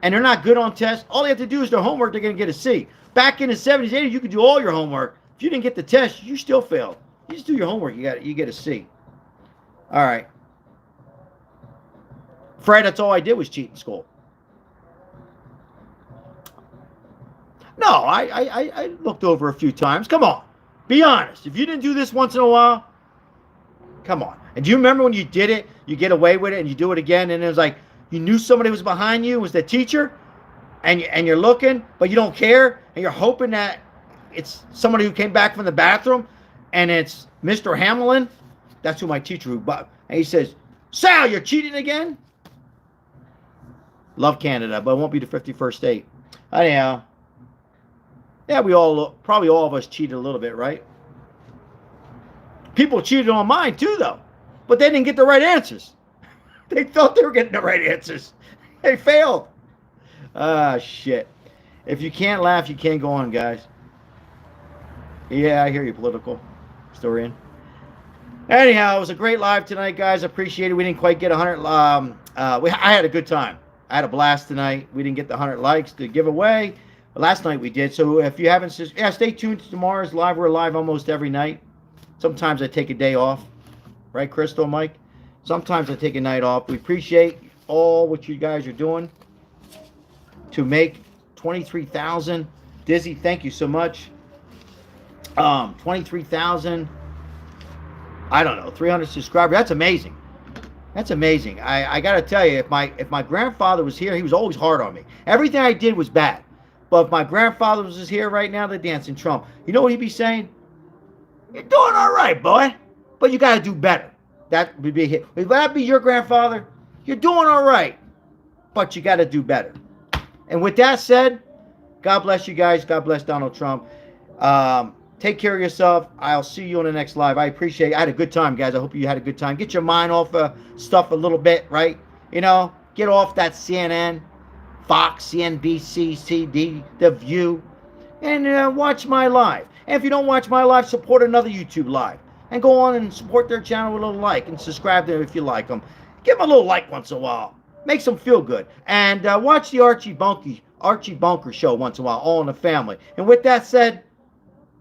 and they're not good on tests, all they have to do is their homework, they're going to get a C. Back in the 70s, 80s, you could do all your homework. If you didn't get the test, you still failed. You just do your homework, you get a C. All right. Fred, that's all I did was cheat in school. No, I looked over a few times. Come on. Be honest. If you didn't do this once in a while, come on. And do you remember when you did it, you get away with it, and you do it again, and it was like you knew somebody was behind you, was the teacher, and you're looking, but you don't care, and you're hoping that it's somebody who came back from the bathroom, and it's Mr. Hamlin. That's who my teacher who bought. And he says, Sal, you're cheating again? Love Canada, but it won't be the 51st state. Anyhow, yeah, probably all of us cheated a little bit, right? People cheated on mine too, though, but they didn't get the right answers. They thought they were getting the right answers. They failed. Ah, shit. If you can't laugh, you can't go on, guys. Yeah, I hear you, political historian. Anyhow, it was a great live tonight, guys. Appreciate it. We didn't quite get 100. I had a good time. I had a blast tonight. We didn't get the 100 likes to give away. But last night we did. So if you haven't, stay tuned to tomorrow's live. We're live almost every night. Sometimes I take a day off. Right, Crystal, Mike? Sometimes I take a night off. We appreciate all what you guys are doing to make 23,000. Dizzy, thank you so much. 23,000. I don't know, 300 subscribers. That's amazing. That's amazing. I got to tell you, if my grandfather was here, he was always hard on me. Everything I did was bad. But if my grandfather was here right now, the dancing Trump, you know what he'd be saying? You're doing all right, boy, but you got to do better. That would be hit. If that be your grandfather, you're doing all right, but you got to do better. And with that said, God bless you guys. God bless Donald Trump. Take care of yourself. I'll see you on the next live. I appreciate it. I had a good time, guys. I hope you had a good time. Get your mind off stuff a little bit, right? You know, get off that CNN, Fox, CNBC, CD, The View, and watch my live. And if you don't watch my live, support another YouTube live. And go on and support their channel with a little like. And subscribe to them if you like them. Give them a little like once in a while. Makes them feel good. And watch the Archie Bunker show once in a while, all in the family. And with that said,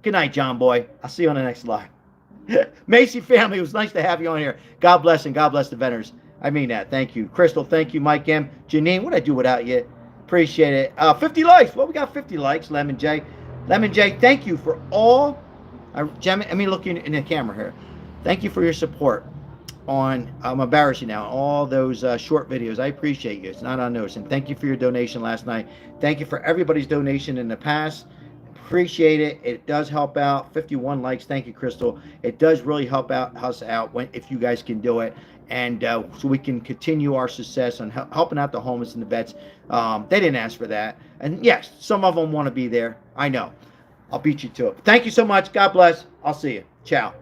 good night, John Boy. I'll see you on the next live. Macy family, it was nice to have you on here. God bless and God bless the veterans. I mean that. Thank you. Crystal, thank you. Mike M. Janine, what'd I do without you? Appreciate it. 50 likes. Well, we got 50 likes. Lemon J. Lemon J, thank you for all. Let me look in the camera here. Thank you for your support on, I'm embarrassing now, all those short videos. I appreciate you. It's not on notice. And thank you for your donation last night. Thank you for everybody's donation in the past. Appreciate it. It does help out. 51 likes. Thank you, Crystal. It does really help us out if you guys can do it. And so we can continue our success on helping out the homeless and the vets. They didn't ask for that. And yes, some of them want to be there. I know. I'll beat you to it. Thank you so much. God bless. I'll see you. Ciao.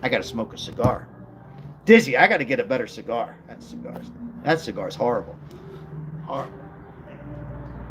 I got to smoke a cigar. Dizzy, I got to get a better cigar. That cigar's horrible. Horrible.